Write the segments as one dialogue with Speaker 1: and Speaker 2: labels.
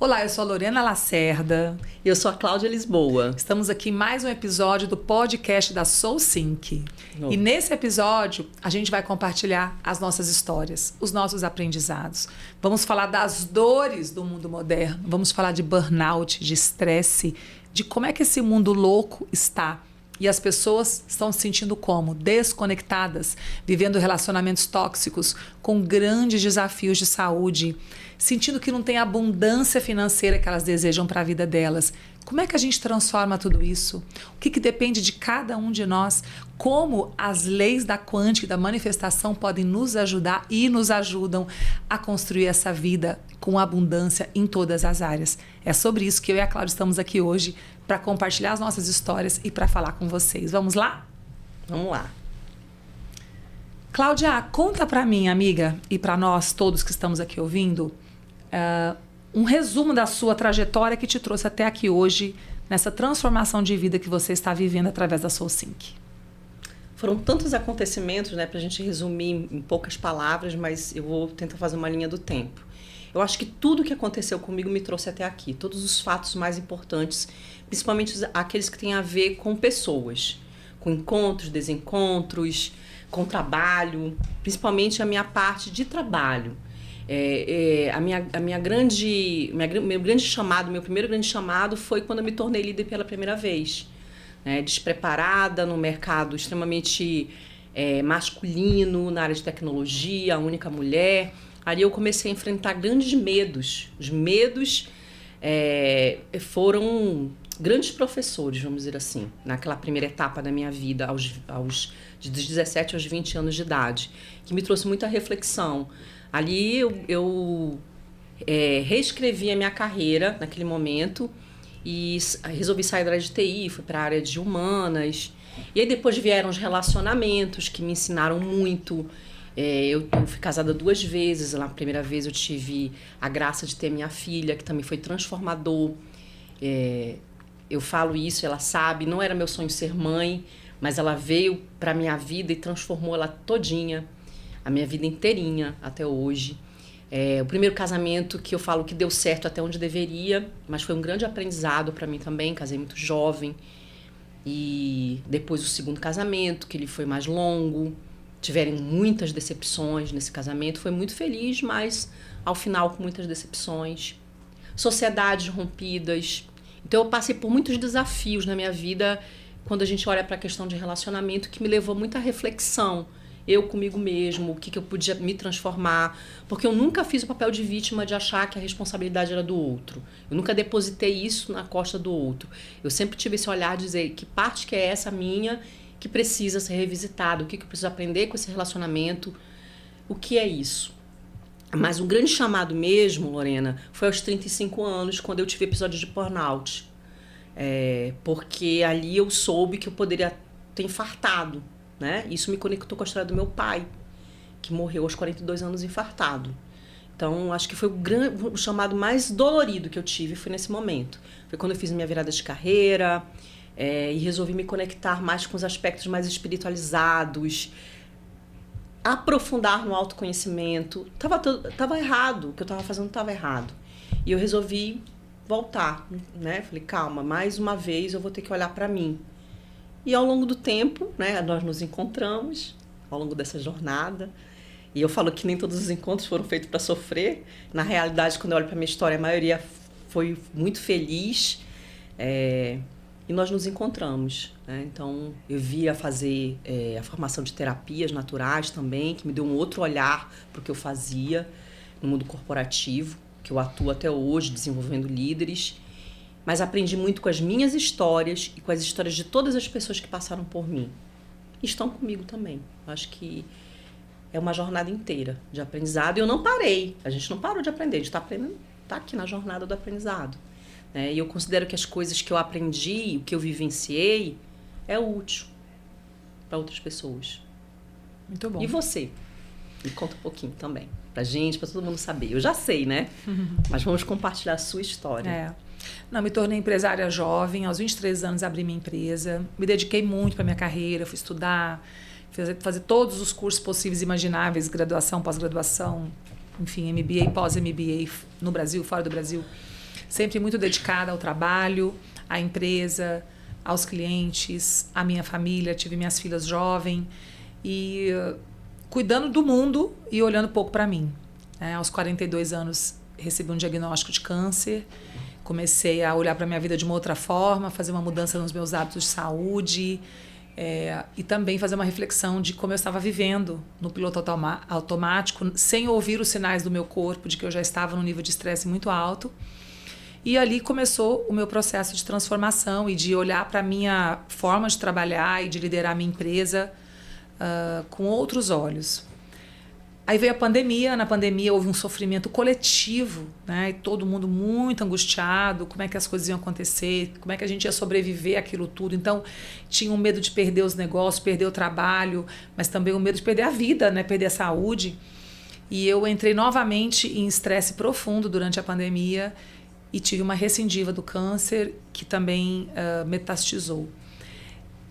Speaker 1: Olá, eu sou a Lorena Lacerda.
Speaker 2: Eu sou a Cláudia Lisboa.
Speaker 1: Estamos aqui em mais um episódio do podcast da SoulSync. E nesse episódio, a gente vai compartilhar as nossas histórias, os nossos aprendizados. Vamos falar das dores do mundo moderno. Vamos falar de burnout, de estresse, de como é que esse mundo louco está. E as pessoas estão se sentindo como? Desconectadas, vivendo relacionamentos tóxicos, com grandes desafios de saúde, sentindo que não tem a abundância financeira que elas desejam para a vida delas. Como é que a gente transforma tudo isso? O que depende de cada um de nós? Como as leis da quântica e da manifestação podem nos ajudar e nos ajudam a construir essa vida com abundância em todas as áreas? É sobre isso que eu e a Cláudia estamos aqui hoje para compartilhar as nossas histórias e para falar com vocês. Vamos lá?
Speaker 2: Vamos lá.
Speaker 1: Cláudia, conta para mim, amiga, e para nós todos que estamos aqui ouvindo, um resumo da sua trajetória que te trouxe até aqui hoje, nessa transformação de vida que você está vivendo através da SoulSync.
Speaker 2: Foram tantos acontecimentos, né, para a gente resumir em poucas palavras, mas eu vou tentar fazer uma linha do tempo. Eu acho que tudo que aconteceu comigo me trouxe até aqui, todos os fatos mais importantes, principalmente aqueles que têm a ver com pessoas, com encontros, desencontros, com trabalho, principalmente a minha parte de trabalho. Meu grande chamado, meu primeiro grande chamado foi quando eu me tornei líder pela primeira vez. Despreparada, num mercado extremamente masculino, na área de tecnologia, a única mulher. Ali eu comecei a enfrentar grandes medos. Os medos foram grandes professores, vamos dizer assim, naquela primeira etapa da minha vida, dos 17 aos 20 anos de idade, que me trouxe muita reflexão. Ali eu reescrevi a minha carreira naquele momento e resolvi sair da área de TI, fui para a área de humanas. E aí depois vieram os relacionamentos que me ensinaram muito. Eu fui casada 2 vezes. Na primeira vez eu tive a graça de ter minha filha, que também foi transformador. Eu falo isso, ela sabe, não era meu sonho ser mãe, mas ela veio para minha vida e transformou ela todinha, a minha vida inteirinha até hoje. O primeiro casamento que eu falo que deu certo até onde deveria, mas foi um grande aprendizado para mim também, casei muito jovem. E depois o segundo casamento, que ele foi mais longo, tiveram muitas decepções nesse casamento, foi muito feliz, mas ao final com muitas decepções. Sociedades rompidas. Então eu passei por muitos desafios na minha vida quando a gente olha para a questão de relacionamento, que me levou muita reflexão. Eu comigo mesmo, o que eu podia me transformar. Porque eu nunca fiz o papel de vítima de achar que a responsabilidade era do outro. Eu nunca depositei isso na costa do outro. Eu sempre tive esse olhar de dizer que parte que é essa minha que precisa ser revisitada, o que eu preciso aprender com esse relacionamento, o que é isso. Mas o grande chamado mesmo, Lorena, foi aos 35 anos, quando eu tive episódio de burnout. Porque ali eu soube que eu poderia ter infartado, né? Isso me conectou com a história do meu pai, que morreu aos 42 anos infartado. Então, acho que foi o chamado mais dolorido que eu tive, foi nesse momento. Foi quando eu fiz minha virada de carreira, e resolvi me conectar mais com os aspectos mais espiritualizados, aprofundar no autoconhecimento. Tava errado, o que eu estava fazendo estava errado. E eu resolvi voltar, né? Falei, calma, mais uma vez eu vou ter que olhar para mim. E ao longo do tempo, né, nós nos encontramos, ao longo dessa jornada. E eu falo que nem todos os encontros foram feitos para sofrer. Na realidade, quando eu olho para minha história, a maioria foi muito feliz. E nós nos encontramos, né? Então, eu via fazer a formação de terapias naturais também, que me deu um outro olhar para o que eu fazia no mundo corporativo, que eu atuo até hoje, desenvolvendo líderes. Mas aprendi muito com as minhas histórias e com as histórias de todas as pessoas que passaram por mim. E estão comigo também. Acho que é uma jornada inteira de aprendizado. E eu não parei. A gente não parou de aprender. A gente está aprendendo, está aqui na jornada do aprendizado. E eu considero que as coisas que eu aprendi, o que eu vivenciei, é útil para outras pessoas.
Speaker 1: Muito bom.
Speaker 2: E você? Me conta um pouquinho também. Pra gente, para todo mundo saber. Eu já sei, né? Mas vamos compartilhar a sua história.
Speaker 1: Não, me tornei empresária jovem. Aos 23 anos abri minha empresa. Me dediquei muito para minha carreira. Fui estudar, fazer todos os cursos possíveis e imagináveis. Graduação, pós-graduação, enfim, MBA, pós-MBA no Brasil, fora do Brasil. Sempre muito dedicada ao trabalho, à empresa, aos clientes, à minha família. Tive minhas filhas jovens e cuidando do mundo e olhando pouco para mim. Aos 42 anos, recebi um diagnóstico de câncer. Comecei a olhar para a minha vida de uma outra forma, fazer uma mudança nos meus hábitos de saúde e também fazer uma reflexão de como eu estava vivendo no piloto automático, sem ouvir os sinais do meu corpo, de que eu já estava num nível de estresse muito alto. E ali começou o meu processo de transformação e de olhar para a minha forma de trabalhar e de liderar a minha empresa com outros olhos. Aí veio a pandemia. Na pandemia houve um sofrimento coletivo, né? E todo mundo muito angustiado, como é que as coisas iam acontecer, como é que a gente ia sobreviver àquilo tudo. Então, tinha um medo de perder os negócios, perder o trabalho, mas também o medo de perder a vida, né? Perder a saúde. E eu entrei novamente em estresse profundo durante a pandemia e tive uma recidiva do câncer que também metastizou.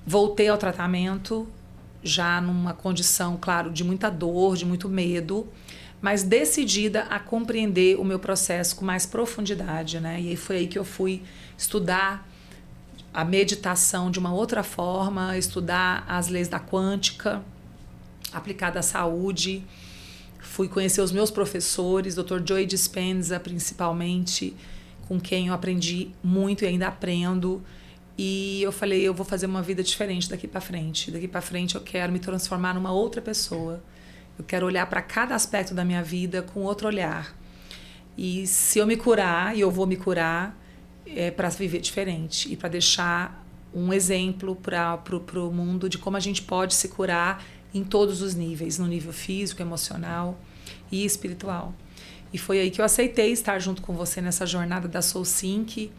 Speaker 1: Voltei ao tratamento, já numa condição, claro, de muita dor, de muito medo, mas decidida a compreender o meu processo com mais profundidade, né? E aí foi aí que eu fui estudar a meditação de uma outra forma, estudar as leis da quântica aplicada à saúde. Fui conhecer os meus professores, Dr. Joe Dispenza, principalmente, com quem eu aprendi muito e ainda aprendo. E eu falei, eu vou fazer uma vida diferente daqui para frente. Daqui para frente eu quero me transformar numa outra pessoa. Eu quero olhar para cada aspecto da minha vida com outro olhar. E se eu me curar, e eu vou me curar, é para viver diferente. E para deixar um exemplo para o mundo de como a gente pode se curar em todos os níveis. No nível físico, emocional e espiritual. E foi aí que eu aceitei estar junto com você nessa jornada da SoulSync.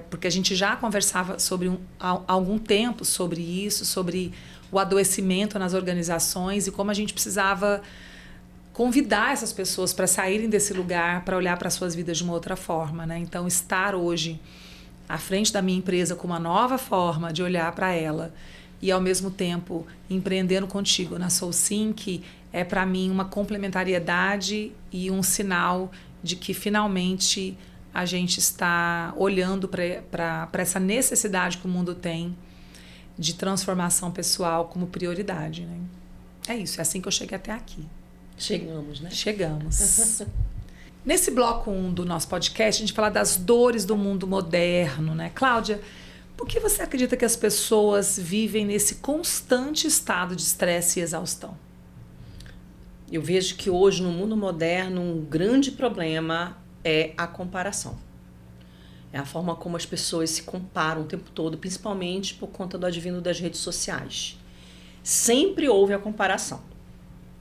Speaker 1: Porque a gente já conversava sobre há algum tempo sobre isso, sobre o adoecimento nas organizações e como a gente precisava convidar essas pessoas para saírem desse lugar, para olhar para suas vidas de uma outra forma, né? Então, estar hoje à frente da minha empresa com uma nova forma de olhar para ela e, ao mesmo tempo, empreendendo contigo na SoulSync é, para mim, uma complementariedade e um sinal de que, finalmente, a gente está olhando para essa necessidade que o mundo tem de transformação pessoal como prioridade, né? É isso, é assim que eu cheguei até aqui.
Speaker 2: Chegamos, né?
Speaker 1: Chegamos. Nesse bloco 1 do nosso podcast, a gente fala das dores do mundo moderno, né? Cláudia, por que você acredita que as pessoas vivem nesse constante estado de estresse e exaustão?
Speaker 2: Eu vejo que hoje, no mundo moderno, um grande problema é a comparação. É a forma como as pessoas se comparam o tempo todo, principalmente por conta do advento das redes sociais. Sempre houve a comparação.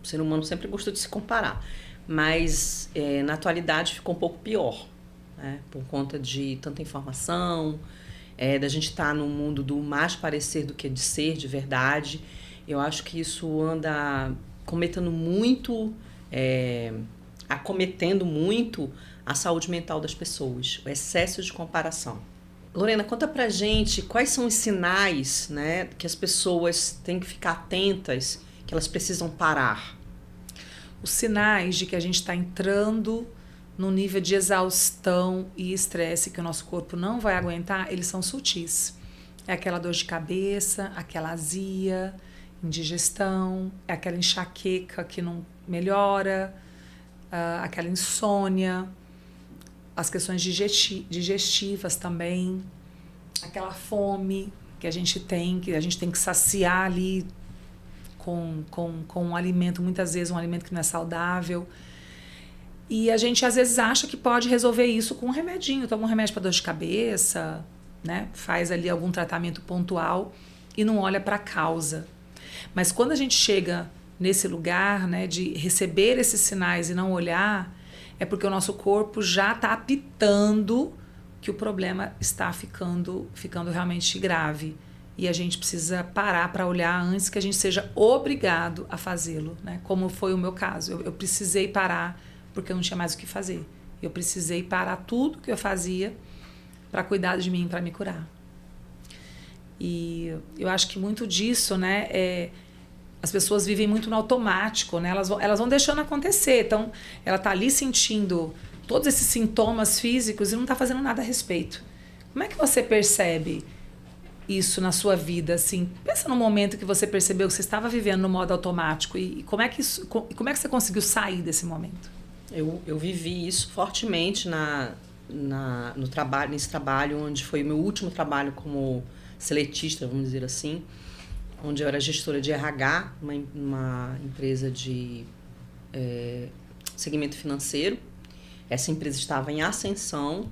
Speaker 2: O ser humano sempre gostou de se comparar. Mas, na atualidade, ficou um pouco pior, né? Por conta de tanta informação, da gente estar no mundo do mais parecer do que de ser, de verdade. Eu acho que isso anda acometendo muito a saúde mental das pessoas, o excesso de comparação. Lorena, conta pra gente quais são os sinais, né, que as pessoas têm que ficar atentas, que elas precisam parar.
Speaker 1: Os sinais de que a gente está entrando num nível de exaustão e estresse que o nosso corpo não vai aguentar, eles são sutis. É aquela dor de cabeça, aquela azia, indigestão, é aquela enxaqueca que não melhora, aquela insônia, as questões digestivas também, aquela fome que a gente tem que saciar ali com um alimento, muitas vezes um alimento que não é saudável. E a gente às vezes acha que pode resolver isso com um remedinho, toma um remédio para dor de cabeça, né? Faz ali algum tratamento pontual e não olha para a causa. Mas quando a gente chega nesse lugar, né, de receber esses sinais e não olhar, é porque o nosso corpo já está apitando que o problema está ficando realmente grave. E a gente precisa parar para olhar antes que a gente seja obrigado a fazê-lo, né? Como foi o meu caso. Eu precisei parar porque eu não tinha mais o que fazer. Eu precisei parar tudo que eu fazia para cuidar de mim, para me curar. E eu acho que muito disso, né, as pessoas vivem muito no automático, né? Elas vão deixando acontecer. Então, ela está ali sentindo todos esses sintomas físicos e não está fazendo nada a respeito. Como é que você percebe isso na sua vida? Assim, pensa no momento que você percebeu que você estava vivendo no modo automático e como é que você conseguiu sair desse momento?
Speaker 2: Eu vivi isso fortemente nesse trabalho, onde foi o meu último trabalho como seletista, vamos dizer assim, onde eu era gestora de RH, uma empresa de segmento financeiro. Essa empresa estava em ascensão,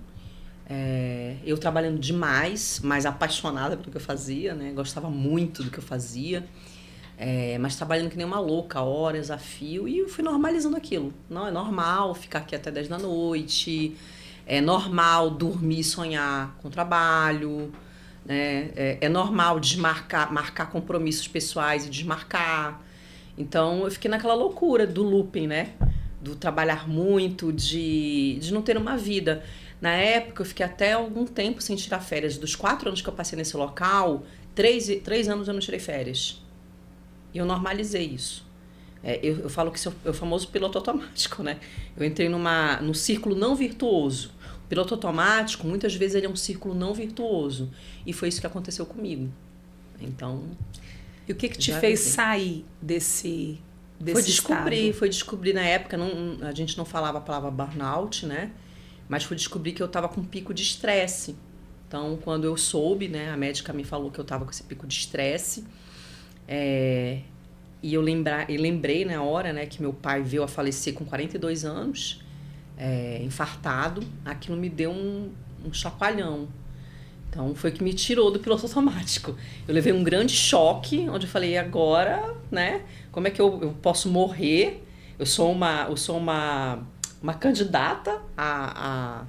Speaker 2: eu trabalhando demais, mas apaixonada pelo que eu fazia, né? Gostava muito do que eu fazia, mas trabalhando que nem uma louca, horas a fio, e eu fui normalizando aquilo. Não, é normal ficar aqui até 10 da noite, é normal dormir e sonhar com trabalho, né? É normal marcar compromissos pessoais e desmarcar. Então eu fiquei naquela loucura do looping, né? Do trabalhar muito, de não ter uma vida. Na época eu fiquei até algum tempo sem tirar férias. Dos 4 anos que eu passei nesse local, 3 anos eu não tirei férias. E eu normalizei isso. Eu falo que é o famoso piloto automático, né? Eu entrei num círculo não virtuoso. O piloto automático, muitas vezes, ele é um círculo não virtuoso. E foi isso que aconteceu comigo. Então...
Speaker 1: E o que te fez sair desse
Speaker 2: Foi descobrir na época, a gente não falava a palavra burnout, né? Mas foi descobrir que eu estava com um pico de estresse. Então, quando eu soube, né? A médica me falou que eu estava com esse pico de estresse. E eu lembrei na hora, né? Que meu pai veio a falecer com 42 anos, infartado. Aquilo me deu um chacoalhão. Então, foi que me tirou do piloto automático. Eu levei um grande choque, onde eu falei, agora, né? Como é que eu posso morrer? Eu sou uma candidata a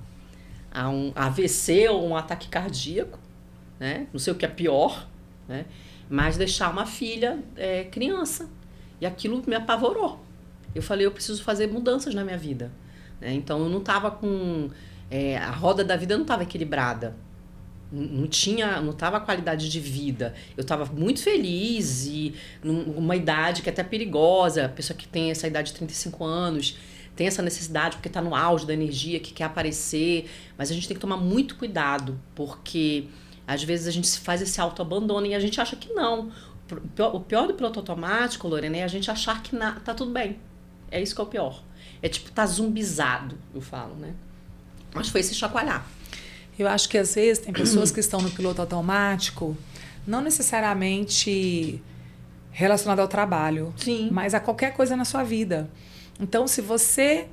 Speaker 2: um AVC ou um ataque cardíaco, né? Não sei o que é pior, né? Mas deixar uma filha criança. E aquilo me apavorou. Eu falei, eu preciso fazer mudanças na minha vida, né? Então, eu não estava com... a roda da vida não estava equilibrada. Não estava a qualidade de vida. Eu estava muito feliz e numa idade que é até perigosa. A pessoa que tem essa idade de 35 anos tem essa necessidade porque está no auge da energia, que quer aparecer. Mas a gente tem que tomar muito cuidado, porque às vezes a gente faz esse autoabandono e a gente acha que não. O pior do piloto automático, Lorena, é a gente achar que tá tudo bem. É isso que é o pior. É tipo, tá zumbizado, eu falo, né? Mas foi se chacoalhar.
Speaker 1: Eu acho que às vezes tem pessoas que estão no piloto automático, não necessariamente relacionado ao trabalho,
Speaker 2: sim,
Speaker 1: mas a qualquer coisa na sua vida. Então, se você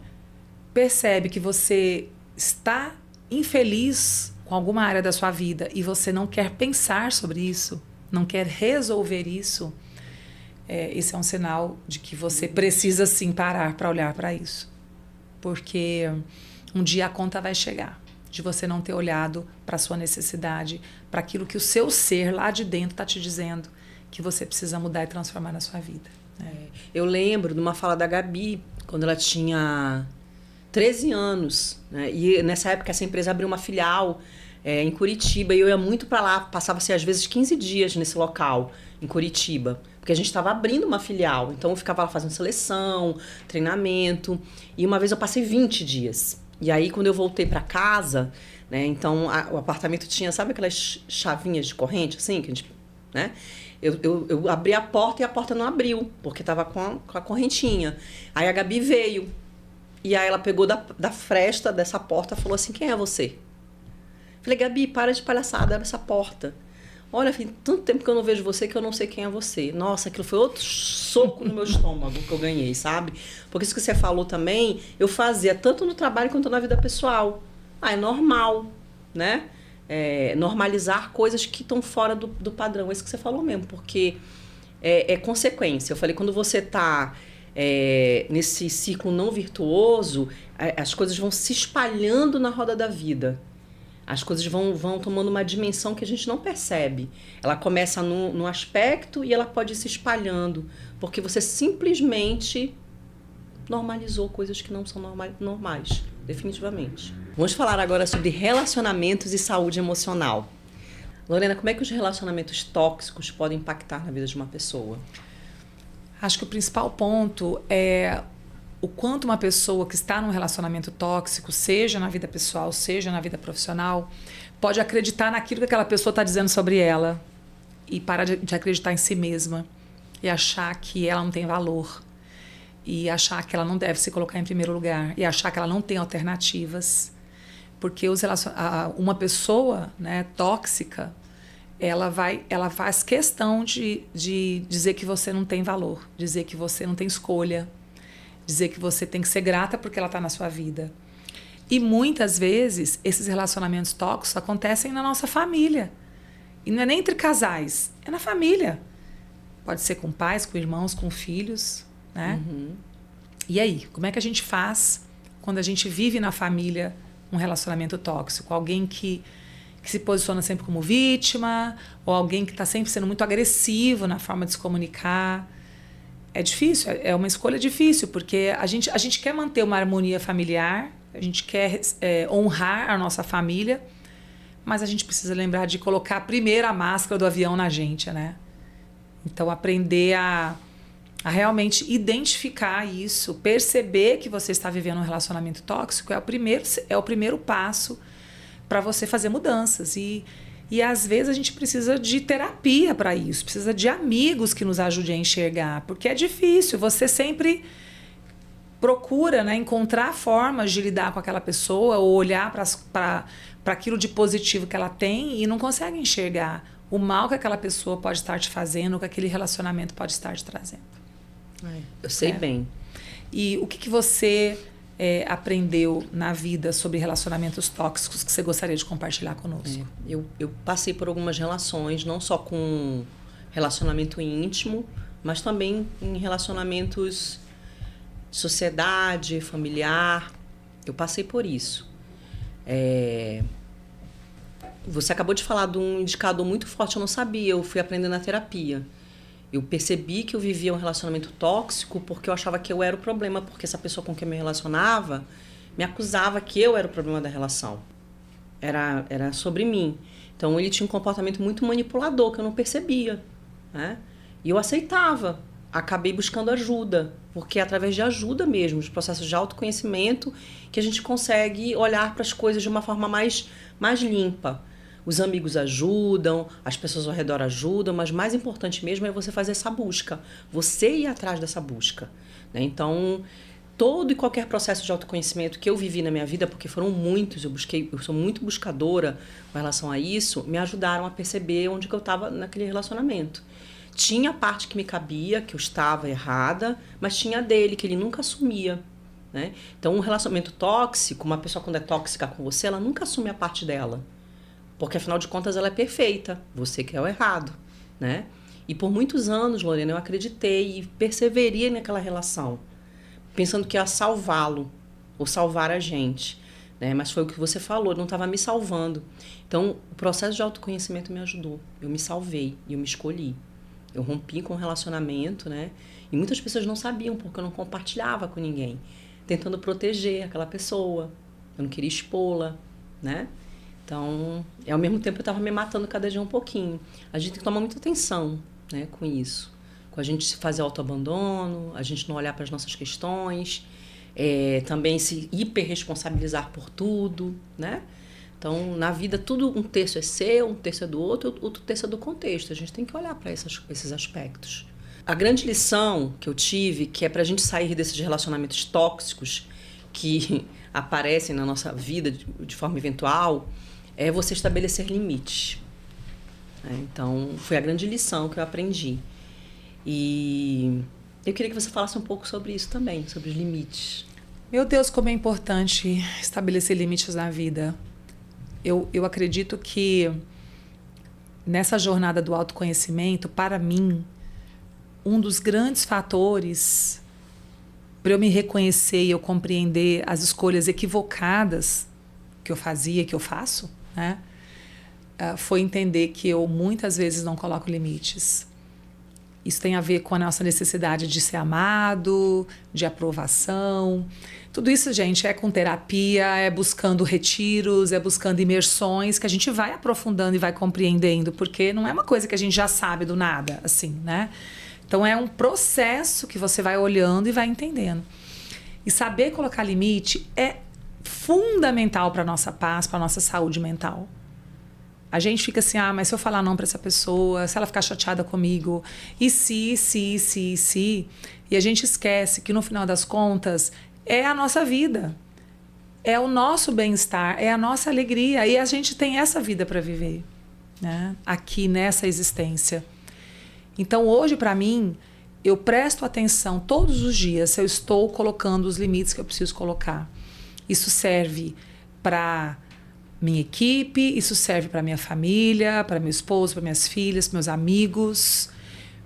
Speaker 1: percebe que você está infeliz com alguma área da sua vida e você não quer pensar sobre isso, não quer resolver isso, esse é um sinal de que você precisa sim parar para olhar para isso. Porque um dia a conta vai chegar de você não ter olhado para a sua necessidade, para aquilo que o seu ser lá de dentro está te dizendo que você precisa mudar e transformar na sua vida.
Speaker 2: Eu lembro de uma fala da Gabi, quando ela tinha 13 anos, né? E nessa época essa empresa abriu uma filial em Curitiba, e eu ia muito para lá, passava-se às vezes 15 dias nesse local, em Curitiba, porque a gente estava abrindo uma filial, então eu ficava lá fazendo seleção, treinamento, e uma vez eu passei 20 dias. E aí, quando eu voltei para casa, né, então o apartamento tinha, sabe aquelas chavinhas de corrente, assim, que a gente, né? Eu abri a porta e a porta não abriu, porque tava com a correntinha. Aí a Gabi veio, e aí ela pegou da fresta dessa porta e falou assim, quem é você? Falei, Gabi, para de palhaçada, abre essa porta. Olha, filho, tanto tempo que eu não vejo você que eu não sei quem é você. Nossa, aquilo foi outro soco no meu estômago que eu ganhei, sabe? Porque isso que você falou também, eu fazia tanto no trabalho quanto na vida pessoal. É normal, né? Normalizar coisas que estão fora do padrão. É isso que você falou mesmo, porque é consequência. Eu falei, quando você está nesse ciclo não virtuoso, as coisas vão se espalhando na roda da vida. As coisas vão tomando uma dimensão que a gente não percebe. Ela começa num aspecto e ela pode ir se espalhando, porque você simplesmente normalizou coisas que não são normais, definitivamente. Vamos falar agora sobre relacionamentos e saúde emocional. Lorena, como é que os relacionamentos tóxicos podem impactar na vida de uma pessoa?
Speaker 1: Acho que o principal ponto é o quanto uma pessoa que está num relacionamento tóxico, seja na vida pessoal, seja na vida profissional, pode acreditar naquilo que aquela pessoa está dizendo sobre ela e parar de acreditar em si mesma e achar que ela não tem valor e achar que ela não deve se colocar em primeiro lugar e achar que ela não tem alternativas. Porque uma pessoa, né, tóxica, ela faz questão de dizer que você não tem valor, dizer que você não tem escolha, dizer que você tem que ser grata porque ela está na sua vida. E muitas vezes esses relacionamentos tóxicos acontecem na nossa família. E não é nem entre casais, é na família. Pode ser com pais, com irmãos, com filhos, né?
Speaker 2: Uhum.
Speaker 1: E aí, como é que a gente faz quando a gente vive na família um relacionamento tóxico? Alguém que se posiciona sempre como vítima, ou alguém que está sempre sendo muito agressivo na forma de se comunicar. É difícil, é uma escolha difícil, porque a gente quer manter uma harmonia familiar, a gente quer honrar a nossa família, mas a gente precisa lembrar de colocar primeiro a máscara do avião na gente, né? Então, aprender a realmente identificar isso, perceber que você está vivendo um relacionamento tóxico é o primeiro passo para você fazer mudanças. E às vezes a gente precisa de terapia para isso, precisa de amigos que nos ajudem a enxergar, porque é difícil, você sempre procura, né, encontrar formas de lidar com aquela pessoa ou olhar para aquilo de positivo que ela tem e não consegue enxergar o mal que aquela pessoa pode estar te fazendo, o que aquele relacionamento pode estar te trazendo.
Speaker 2: Eu sei bem.
Speaker 1: E o que você aprendeu na vida sobre relacionamentos tóxicos que você gostaria de compartilhar conosco?
Speaker 2: Eu passei por algumas relações, não só com relacionamento íntimo, mas também em relacionamentos sociedade, familiar. Eu passei por isso. Você acabou de falar de um indicador muito forte, eu não sabia, eu fui aprendendo na terapia. Eu percebi que eu vivia um relacionamento tóxico porque eu achava que eu era o problema, porque essa pessoa com quem eu me relacionava me acusava que eu era o problema da relação. Era sobre mim. Então, ele tinha um comportamento muito manipulador, que eu não percebia, né? E eu aceitava. Acabei buscando ajuda, porque é através de ajuda mesmo, os processos de autoconhecimento, que a gente consegue olhar para as coisas de uma forma mais limpa. Os amigos ajudam, as pessoas ao redor ajudam, mas mais importante mesmo é você fazer essa busca, você ir atrás dessa busca, né? Então, todo e qualquer processo de autoconhecimento que eu vivi na minha vida, porque foram muitos, eu sou muito buscadora com relação a isso, me ajudaram a perceber onde que eu estava naquele relacionamento. Tinha a parte que me cabia, que eu estava errada, mas tinha a dele, que ele nunca assumia, né? Então, um relacionamento tóxico, uma pessoa quando é tóxica com você, ela nunca assume a parte dela. Porque, afinal de contas, ela é perfeita. Você que é o errado, né? E por muitos anos, Lorena, eu acreditei e perseverei naquela relação, pensando que ia salvá-lo ou salvar a gente, né? Mas foi o que você falou, não estava me salvando. Então, o processo de autoconhecimento me ajudou. Eu me salvei e eu me escolhi. Eu rompi com o relacionamento, né? E muitas pessoas não sabiam, porque eu não compartilhava com ninguém, tentando proteger aquela pessoa. Eu não queria expô-la, né? Então, ao mesmo tempo eu estava me matando cada dia um pouquinho. A gente tem que tomar muita atenção, né, com isso. Com a gente fazer autoabandono, a gente não olhar para as nossas questões, também se hiperresponsabilizar por tudo, né? Então, na vida, tudo, um terço é seu, um terço é do outro terço é do contexto. A gente tem que olhar para esses aspectos. A grande lição que eu tive, que é para a gente sair desses relacionamentos tóxicos que aparecem na nossa vida de forma eventual, é você estabelecer limites. Então, foi a grande lição que eu aprendi. E eu queria que você falasse um pouco sobre isso também, sobre os limites.
Speaker 1: Meu Deus, como é importante estabelecer limites na vida. Eu acredito que nessa jornada do autoconhecimento, para mim, um dos grandes fatores para eu me reconhecer e eu compreender as escolhas equivocadas que eu fazia, que eu faço, né? Foi entender que eu muitas vezes não coloco limites. Isso tem a ver com a nossa necessidade de ser amado, de aprovação. Tudo isso, gente, é com terapia, é buscando retiros, é buscando imersões que a gente vai aprofundando e vai compreendendo, porque não é uma coisa que a gente já sabe do nada, assim, né? Então, é um processo que você vai olhando e vai entendendo. E saber colocar limite é fundamental para a nossa paz, para a nossa saúde mental. A gente fica assim, mas se eu falar não para essa pessoa, se ela ficar chateada comigo, e se. E a gente esquece que no final das contas é a nossa vida. É o nosso bem-estar, é a nossa alegria. E a gente tem essa vida para viver, né? Aqui nessa existência. Então hoje, para mim, eu presto atenção todos os dias se eu estou colocando os limites que eu preciso colocar. Isso serve para minha equipe, isso serve para minha família, para meu esposo, para minhas filhas, para meus amigos.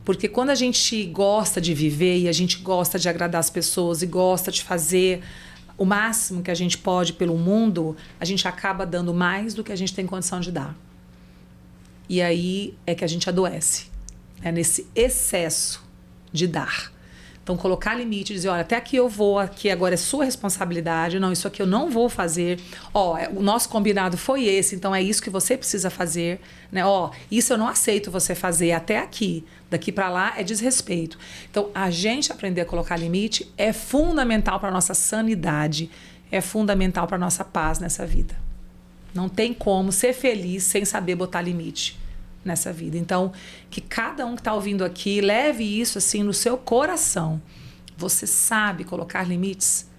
Speaker 1: Porque quando a gente gosta de viver e a gente gosta de agradar as pessoas e gosta de fazer o máximo que a gente pode pelo mundo, a gente acaba dando mais do que a gente tem condição de dar. E aí é que a gente adoece, né? Nesse excesso de dar. Então, colocar limite, dizer, olha, até aqui eu vou, aqui agora é sua responsabilidade, não, isso aqui eu não vou fazer. O nosso combinado foi esse, então é isso que você precisa fazer, né? Isso eu não aceito você fazer até aqui. Daqui para lá é desrespeito. Então, a gente aprender a colocar limite é fundamental para a nossa sanidade, é fundamental para a nossa paz nessa vida. Não tem como ser feliz sem saber botar limite nessa vida. Então, que cada um que está ouvindo aqui leve isso assim no seu coração. Você sabe colocar limites?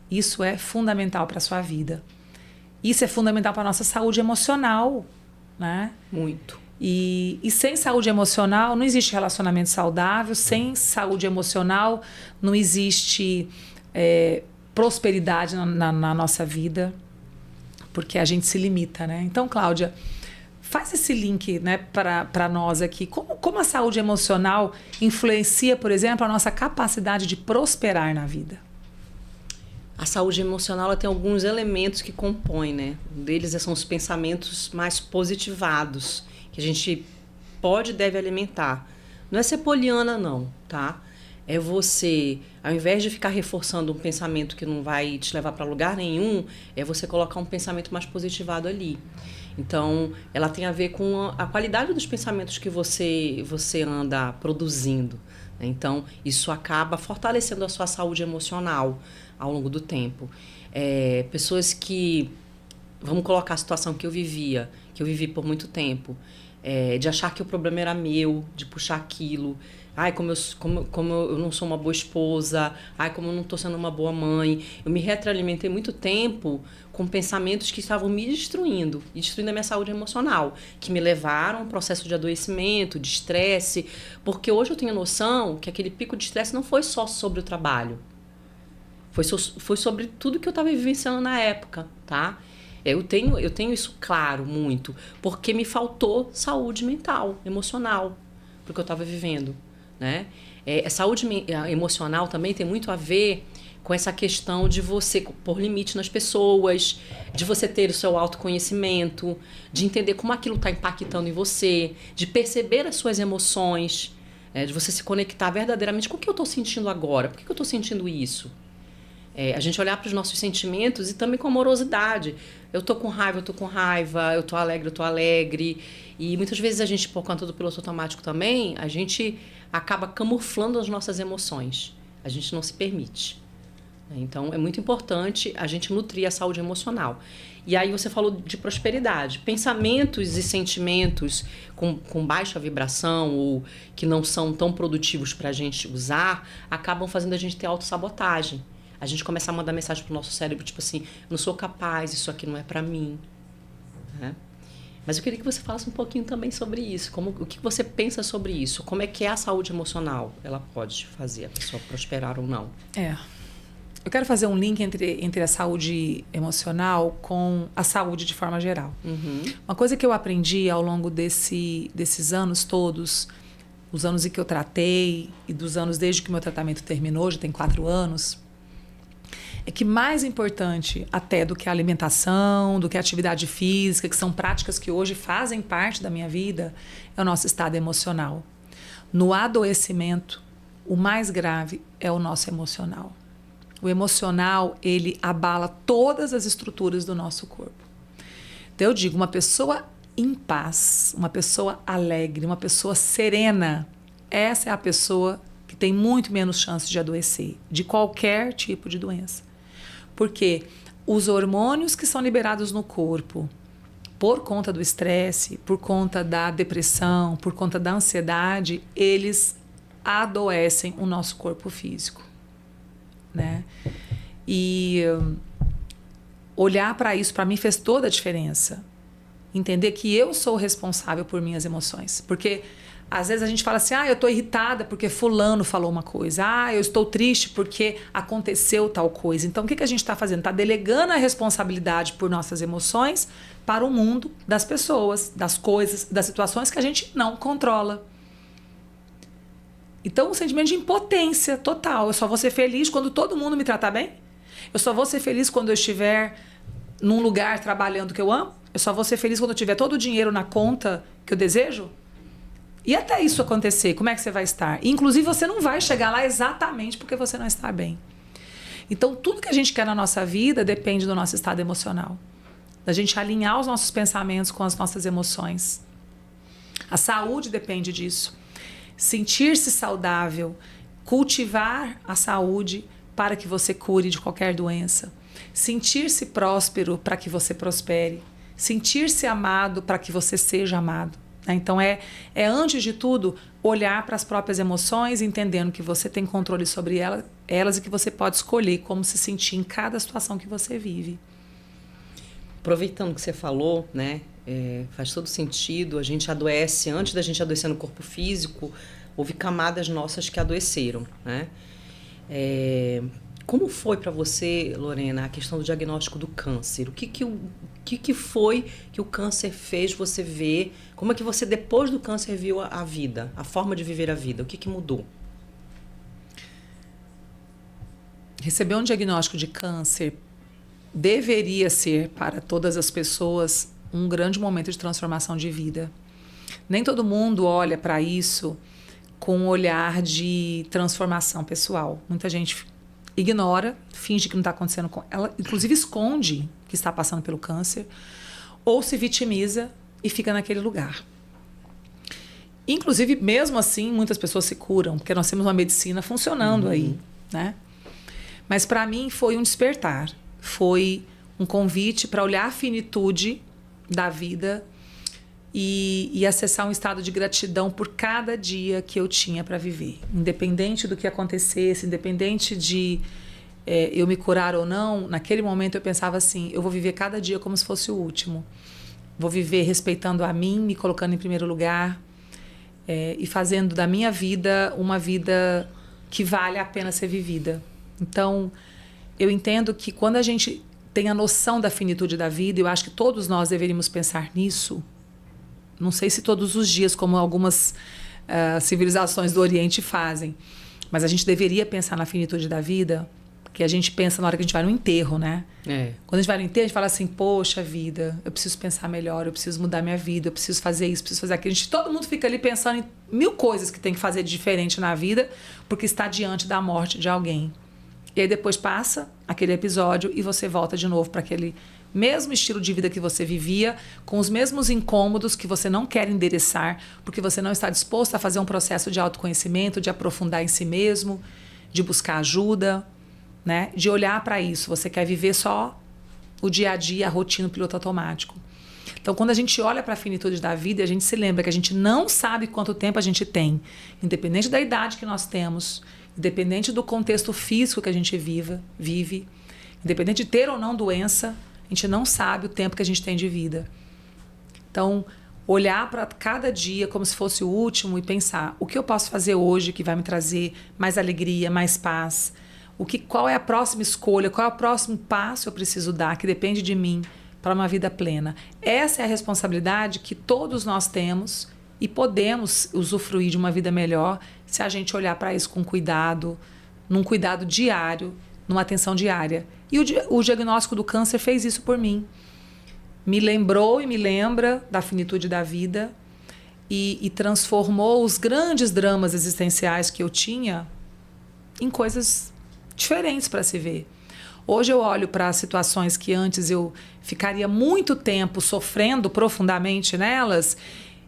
Speaker 1: Isso é fundamental para a sua vida. Isso é fundamental para a nossa saúde emocional, né?
Speaker 2: Muito.
Speaker 1: E sem saúde emocional não existe relacionamento saudável, sem saúde emocional não existe prosperidade na nossa vida, porque a gente se limita, né? Então, Cláudia, faz esse link, né, para nós aqui. Como a saúde emocional influencia, por exemplo, a nossa capacidade de prosperar na vida?
Speaker 2: A saúde emocional ela tem alguns elementos que compõem, né? Um deles são os pensamentos mais positivados, que a gente pode e deve alimentar. Não é ser poliana, não, tá? É você, ao invés de ficar reforçando um pensamento que não vai te levar para lugar nenhum, é você colocar um pensamento mais positivado ali. Então, ela tem a ver com a qualidade dos pensamentos que você anda produzindo. Né? Então, isso acaba fortalecendo a sua saúde emocional ao longo do tempo. Pessoas que... Vamos colocar a situação que eu vivi por muito tempo. De achar que o problema era meu, de puxar aquilo. Como eu não sou uma boa esposa. Como eu não estou sendo uma boa mãe. Eu me retroalimentei muito tempo com pensamentos que estavam me destruindo. E destruindo a minha saúde emocional. Que me levaram a um processo de adoecimento, de estresse. Porque hoje eu tenho noção que aquele pico de estresse não foi só sobre o trabalho. Foi sobre tudo que eu estava vivenciando na época, tá? Eu tenho isso claro muito. Porque me faltou saúde mental, emocional. Porque eu estava vivendo. Né? Saúde emocional também tem muito a ver com essa questão de você pôr limite nas pessoas, de você ter o seu autoconhecimento, de entender como aquilo está impactando em você, de perceber as suas emoções, de você se conectar verdadeiramente com o que eu estou sentindo agora, por que eu estou sentindo isso? A gente olhar para os nossos sentimentos e também com amorosidade. Eu estou com raiva, eu estou alegre. E muitas vezes a gente, por conta do piloto automático também, a gente acaba camuflando as nossas emoções. A gente não se permite. Então, é muito importante a gente nutrir a saúde emocional. E aí você falou de prosperidade. Pensamentos e sentimentos com baixa vibração ou que não são tão produtivos para a gente usar, acabam fazendo a gente ter autossabotagem. A gente começa a mandar mensagem pro nosso cérebro, tipo assim, não sou capaz, isso aqui não é para mim. Né? Mas eu queria que você falasse um pouquinho também sobre isso. O que você pensa sobre isso? Como é que é a saúde emocional? Ela pode fazer a pessoa prosperar ou não?
Speaker 1: Eu quero fazer um link entre a saúde emocional com a saúde de forma geral.
Speaker 2: Uhum.
Speaker 1: Uma coisa que eu aprendi ao longo desses anos todos, os anos em que eu tratei e dos anos desde que o meu tratamento terminou, já tem 4 anos, é que mais importante até do que a alimentação, do que a atividade física, que são práticas que hoje fazem parte da minha vida, é o nosso estado emocional. No adoecimento, o mais grave é o nosso emocional. O emocional, ele abala todas as estruturas do nosso corpo. Então eu digo, uma pessoa em paz, uma pessoa alegre, uma pessoa serena, essa é a pessoa que tem muito menos chance de adoecer, de qualquer tipo de doença. Porque os hormônios que são liberados no corpo, por conta do estresse, por conta da depressão, por conta da ansiedade, eles adoecem o nosso corpo físico, né? E olhar para isso, para mim, fez toda a diferença. Entender que eu sou responsável por minhas emoções. Porque às vezes a gente fala assim, eu estou irritada porque fulano falou uma coisa. Eu estou triste porque aconteceu tal coisa. Então, o que a gente está fazendo? Está delegando a responsabilidade por nossas emoções para o mundo das pessoas, das coisas, das situações que a gente não controla. Então, um sentimento de impotência total. Eu só vou ser feliz quando todo mundo me tratar bem? Eu só vou ser feliz quando eu estiver num lugar trabalhando que eu amo? Eu só vou ser feliz quando eu tiver todo o dinheiro na conta que eu desejo? E até isso acontecer, como é que você vai estar? E, inclusive, você não vai chegar lá exatamente porque você não está bem. Então, tudo que a gente quer na nossa vida depende do nosso estado emocional. Da gente alinhar os nossos pensamentos com as nossas emoções. A saúde depende disso. Sentir-se saudável, cultivar a saúde para que você cure de qualquer doença. Sentir-se próspero para que você prospere. Sentir-se amado para que você seja amado. Então, antes de tudo, olhar para as próprias emoções, entendendo que você tem controle sobre elas e que você pode escolher como se sentir em cada situação que você vive.
Speaker 2: Aproveitando que você falou, né, faz todo sentido, a gente adoece, antes da gente adoecer no corpo físico, houve camadas nossas que adoeceram, né? Como foi para você, Lorena, a questão do diagnóstico do câncer? O que foi que o câncer fez você ver? Como é que você, depois do câncer, viu a vida, a forma de viver a vida? O que mudou?
Speaker 1: Receber um diagnóstico de câncer deveria ser, para todas as pessoas, um grande momento de transformação de vida. Nem todo mundo olha para isso com um olhar de transformação pessoal. Muita gente ignora, finge que não está acontecendo com ela, inclusive esconde que está passando pelo câncer, ou se vitimiza e fica naquele lugar. Inclusive, mesmo assim, muitas pessoas se curam, porque nós temos uma medicina funcionando aí, né? Mas para mim foi um despertar, foi um convite para olhar a finitude da vida e acessar um estado de gratidão por cada dia que eu tinha para viver. Independente do que acontecesse, independente de eu me curar ou não, naquele momento eu pensava assim, eu vou viver cada dia como se fosse o último. Vou viver respeitando a mim, me colocando em primeiro lugar e fazendo da minha vida uma vida que vale a pena ser vivida. Então, eu entendo que quando a gente tem a noção da finitude da vida, eu acho que todos nós deveríamos pensar nisso. Não sei se todos os dias, como algumas civilizações do Oriente fazem, mas a gente deveria pensar na finitude da vida, que a gente pensa na hora que a gente vai no enterro, né? Quando a gente vai no enterro, a gente fala assim, poxa vida, eu preciso pensar melhor, eu preciso mudar minha vida, eu preciso fazer isso, preciso fazer aquilo. Todo mundo fica ali pensando em 1000 coisas que tem que fazer de diferente na vida, porque está diante da morte de alguém. E aí depois passa aquele episódio e você volta de novo para aquele mesmo estilo de vida que você vivia, com os mesmos incômodos que você não quer endereçar, porque você não está disposto a fazer um processo de autoconhecimento, de aprofundar em si mesmo, de buscar ajuda, né? De olhar para isso. Você quer viver só o dia a dia, a rotina, o piloto automático. Então, quando a gente olha para a finitude da vida, a gente se lembra que a gente não sabe quanto tempo a gente tem, independente da idade que nós temos, independente do contexto físico que a gente vive, independente de ter ou não doença, a gente não sabe o tempo que a gente tem de vida. Então, olhar para cada dia como se fosse o último e pensar o que eu posso fazer hoje que vai me trazer mais alegria, mais paz, qual é a próxima escolha, qual é o próximo passo que eu preciso dar, que depende de mim, para uma vida plena. Essa é a responsabilidade que todos nós temos e podemos usufruir de uma vida melhor se a gente olhar para isso com cuidado, num cuidado diário, numa atenção diária. E o diagnóstico do câncer fez isso por mim. Me lembrou e me lembra da finitude da vida e transformou os grandes dramas existenciais que eu tinha em coisas diferentes para se ver. Hoje eu olho para situações que antes eu ficaria muito tempo sofrendo profundamente nelas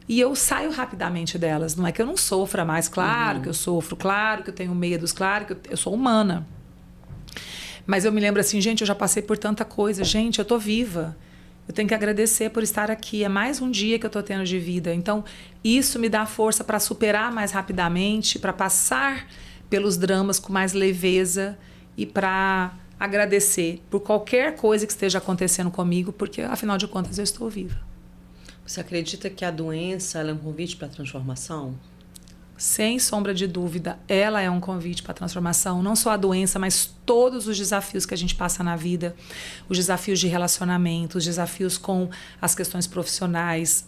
Speaker 1: E eu saio rapidamente delas. Não é que eu não sofra mais, claro que eu sofro, claro que eu tenho medos, claro que eu sou humana. Mas eu me lembro assim, gente, eu já passei por tanta coisa. Gente, eu tô viva. Eu tenho que agradecer por estar aqui. É mais um dia que eu tô tendo de vida. Então, isso me dá força para superar mais rapidamente, para passar pelos dramas com mais leveza e para agradecer por qualquer coisa que esteja acontecendo comigo, porque, afinal de contas, eu estou viva.
Speaker 2: Você acredita que a doença ela é um convite para a transformação?
Speaker 1: Sem sombra de dúvida, ela é um convite para a transformação. Não só a doença, mas todos os desafios que a gente passa na vida. Os desafios de relacionamento, os desafios com as questões profissionais,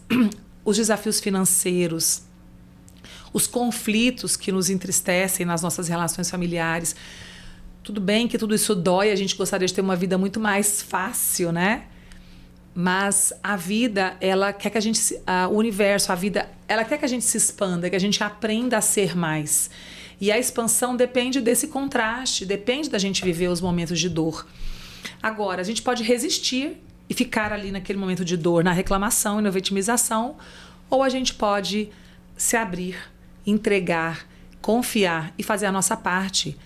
Speaker 1: os desafios financeiros, os conflitos que nos entristecem nas nossas relações familiares. Tudo bem que tudo isso dói, a gente gostaria de ter uma vida muito mais fácil, né? Mas a vida, ela quer que a gente, o universo, a vida, ela quer que a gente se expanda, que a gente aprenda a ser mais. E a expansão depende desse contraste, depende da gente viver os momentos de dor. Agora, a gente pode resistir e ficar ali naquele momento de dor, na reclamação e na vitimização, ou a gente pode se abrir, entregar, confiar e fazer a nossa parte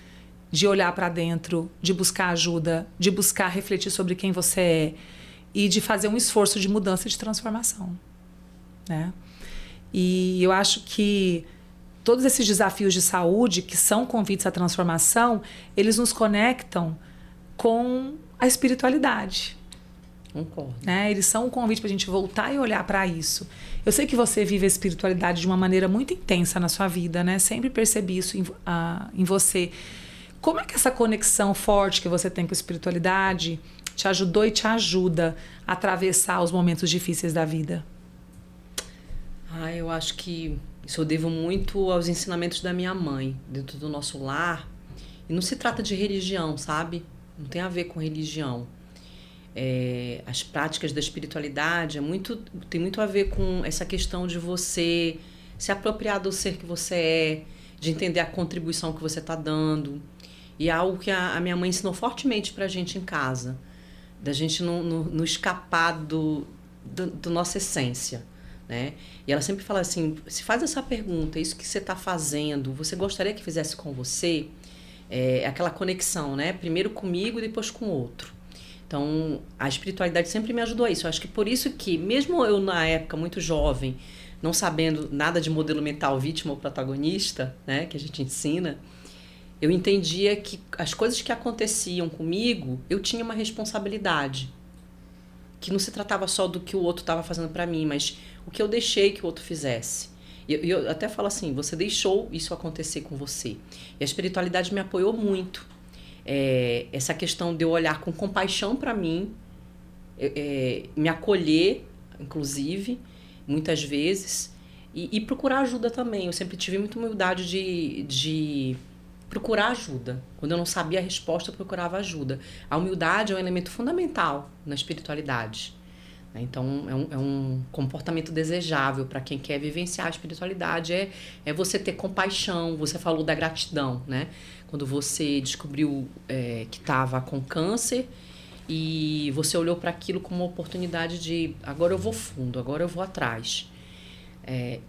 Speaker 1: de olhar para dentro, de buscar ajuda, de buscar refletir sobre quem você é, e de fazer um esforço de mudança e de transformação, né? E eu acho que todos esses desafios de saúde, que são convites à transformação, eles nos conectam com a espiritualidade.
Speaker 2: Concordo.
Speaker 1: Né? Eles são um convite para a gente voltar e olhar para isso. Eu sei que você vive a espiritualidade de uma maneira muito intensa na sua vida, né? Sempre percebi isso em você. Como é que essa conexão forte que você tem com a espiritualidade te ajudou e te ajuda a atravessar os momentos difíceis da vida?
Speaker 2: Eu acho que isso eu devo muito aos ensinamentos da minha mãe, dentro do nosso lar. E não se trata de religião, sabe? Não tem a ver com religião. As práticas da espiritualidade tem muito a ver com essa questão de você se apropriar do ser que você é, de entender a contribuição que você está dando. E é algo que a minha mãe ensinou fortemente pra gente em casa. Da gente não escapar do nossa essência, né? E ela sempre fala assim, se faz essa pergunta, isso que você está fazendo, você gostaria que fizesse com você? Aquela conexão, né? Primeiro comigo e depois com o outro. Então, a espiritualidade sempre me ajudou a isso. Eu acho que por isso que, mesmo eu na época muito jovem, não sabendo nada de modelo mental vítima ou protagonista, né? Que a gente ensina, eu entendia que as coisas que aconteciam comigo, eu tinha uma responsabilidade. Que não se tratava só do que o outro estava fazendo para mim, mas o que eu deixei que o outro fizesse. E eu até falo assim, você deixou isso acontecer com você. E a espiritualidade me apoiou muito. Essa questão de eu olhar com compaixão para mim, me acolher, inclusive, muitas vezes, e procurar ajuda também. Eu sempre tive muita humildade de procurar ajuda. Quando eu não sabia a resposta, eu procurava ajuda. A humildade é um elemento fundamental na espiritualidade. Então, é um comportamento desejável para quem quer vivenciar a espiritualidade. É você ter compaixão. Você falou da gratidão, né? Quando você descobriu que estava com câncer e você olhou para aquilo como uma oportunidade de agora eu vou fundo, agora eu vou atrás.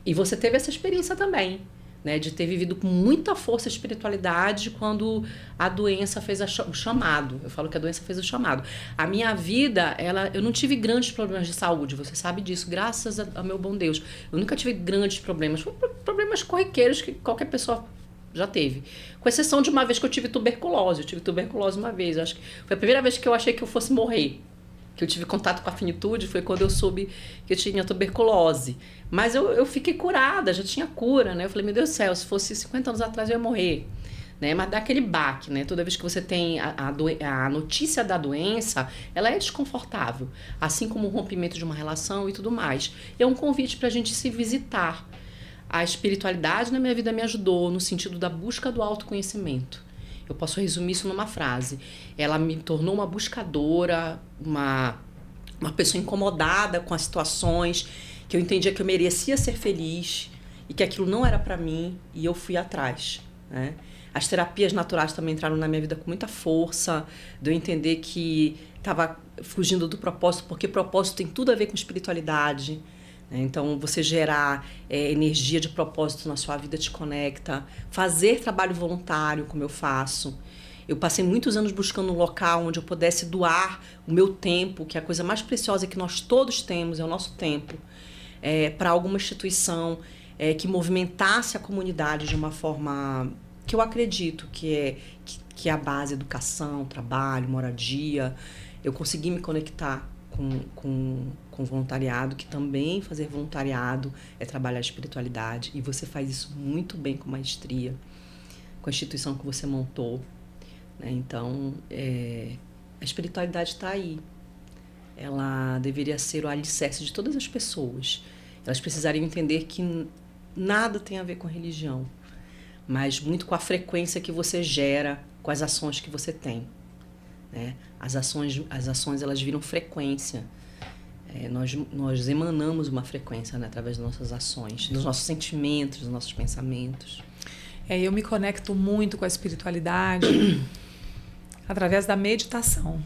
Speaker 2: E você teve essa experiência também, né, de ter vivido com muita força a espiritualidade quando a doença fez o chamado. Eu falo que a doença fez o chamado. A minha vida, eu não tive grandes problemas de saúde, você sabe disso, graças ao meu bom Deus. Eu nunca tive grandes problemas, problemas corriqueiros que qualquer pessoa já teve. Com exceção de uma vez que eu tive tuberculose. Eu tive tuberculose uma vez. Eu acho que foi a primeira vez que eu achei que eu fosse morrer. Que eu tive contato com a finitude foi quando eu soube que eu tinha tuberculose. Mas eu fiquei curada, já tinha cura, né? Eu falei, meu Deus do céu, se fosse 50 anos atrás eu ia morrer. Né? Mas dá aquele baque, né? Toda vez que você tem a notícia da doença, ela é desconfortável. Assim como o rompimento de uma relação e tudo mais. É um convite pra gente se visitar. A espiritualidade na minha vida me ajudou no sentido da busca do autoconhecimento. Eu posso resumir isso numa frase. Ela me tornou uma buscadora, uma pessoa incomodada com as situações, que eu entendia que eu merecia ser feliz e que aquilo não era para mim, e eu fui atrás, né? As terapias naturais também entraram na minha vida com muita força, de eu entender que estava fugindo do propósito, porque propósito tem tudo a ver com espiritualidade, né? Então, você gerar energia de propósito na sua vida te conecta. Fazer trabalho voluntário, como eu faço. Eu passei muitos anos buscando um local onde eu pudesse doar o meu tempo, que é a coisa mais preciosa que nós todos temos, é o nosso tempo, para alguma instituição que movimentasse a comunidade de uma forma que eu acredito que é a base: educação, trabalho, moradia. Eu consegui me conectar com voluntariado, que também fazer voluntariado é trabalhar a espiritualidade. E você faz isso muito bem, com maestria, com a instituição que você montou. Então, a espiritualidade está aí. Ela deveria ser o alicerce de todas as pessoas. Elas precisariam entender que nada tem a ver com religião, mas muito com a frequência que você gera, com as ações que você tem, né? As ações elas viram frequência. Nós emanamos uma frequência, né, através das nossas ações, dos nossos sentimentos, dos nossos pensamentos.
Speaker 1: Eu me conecto muito com a espiritualidade através da meditação.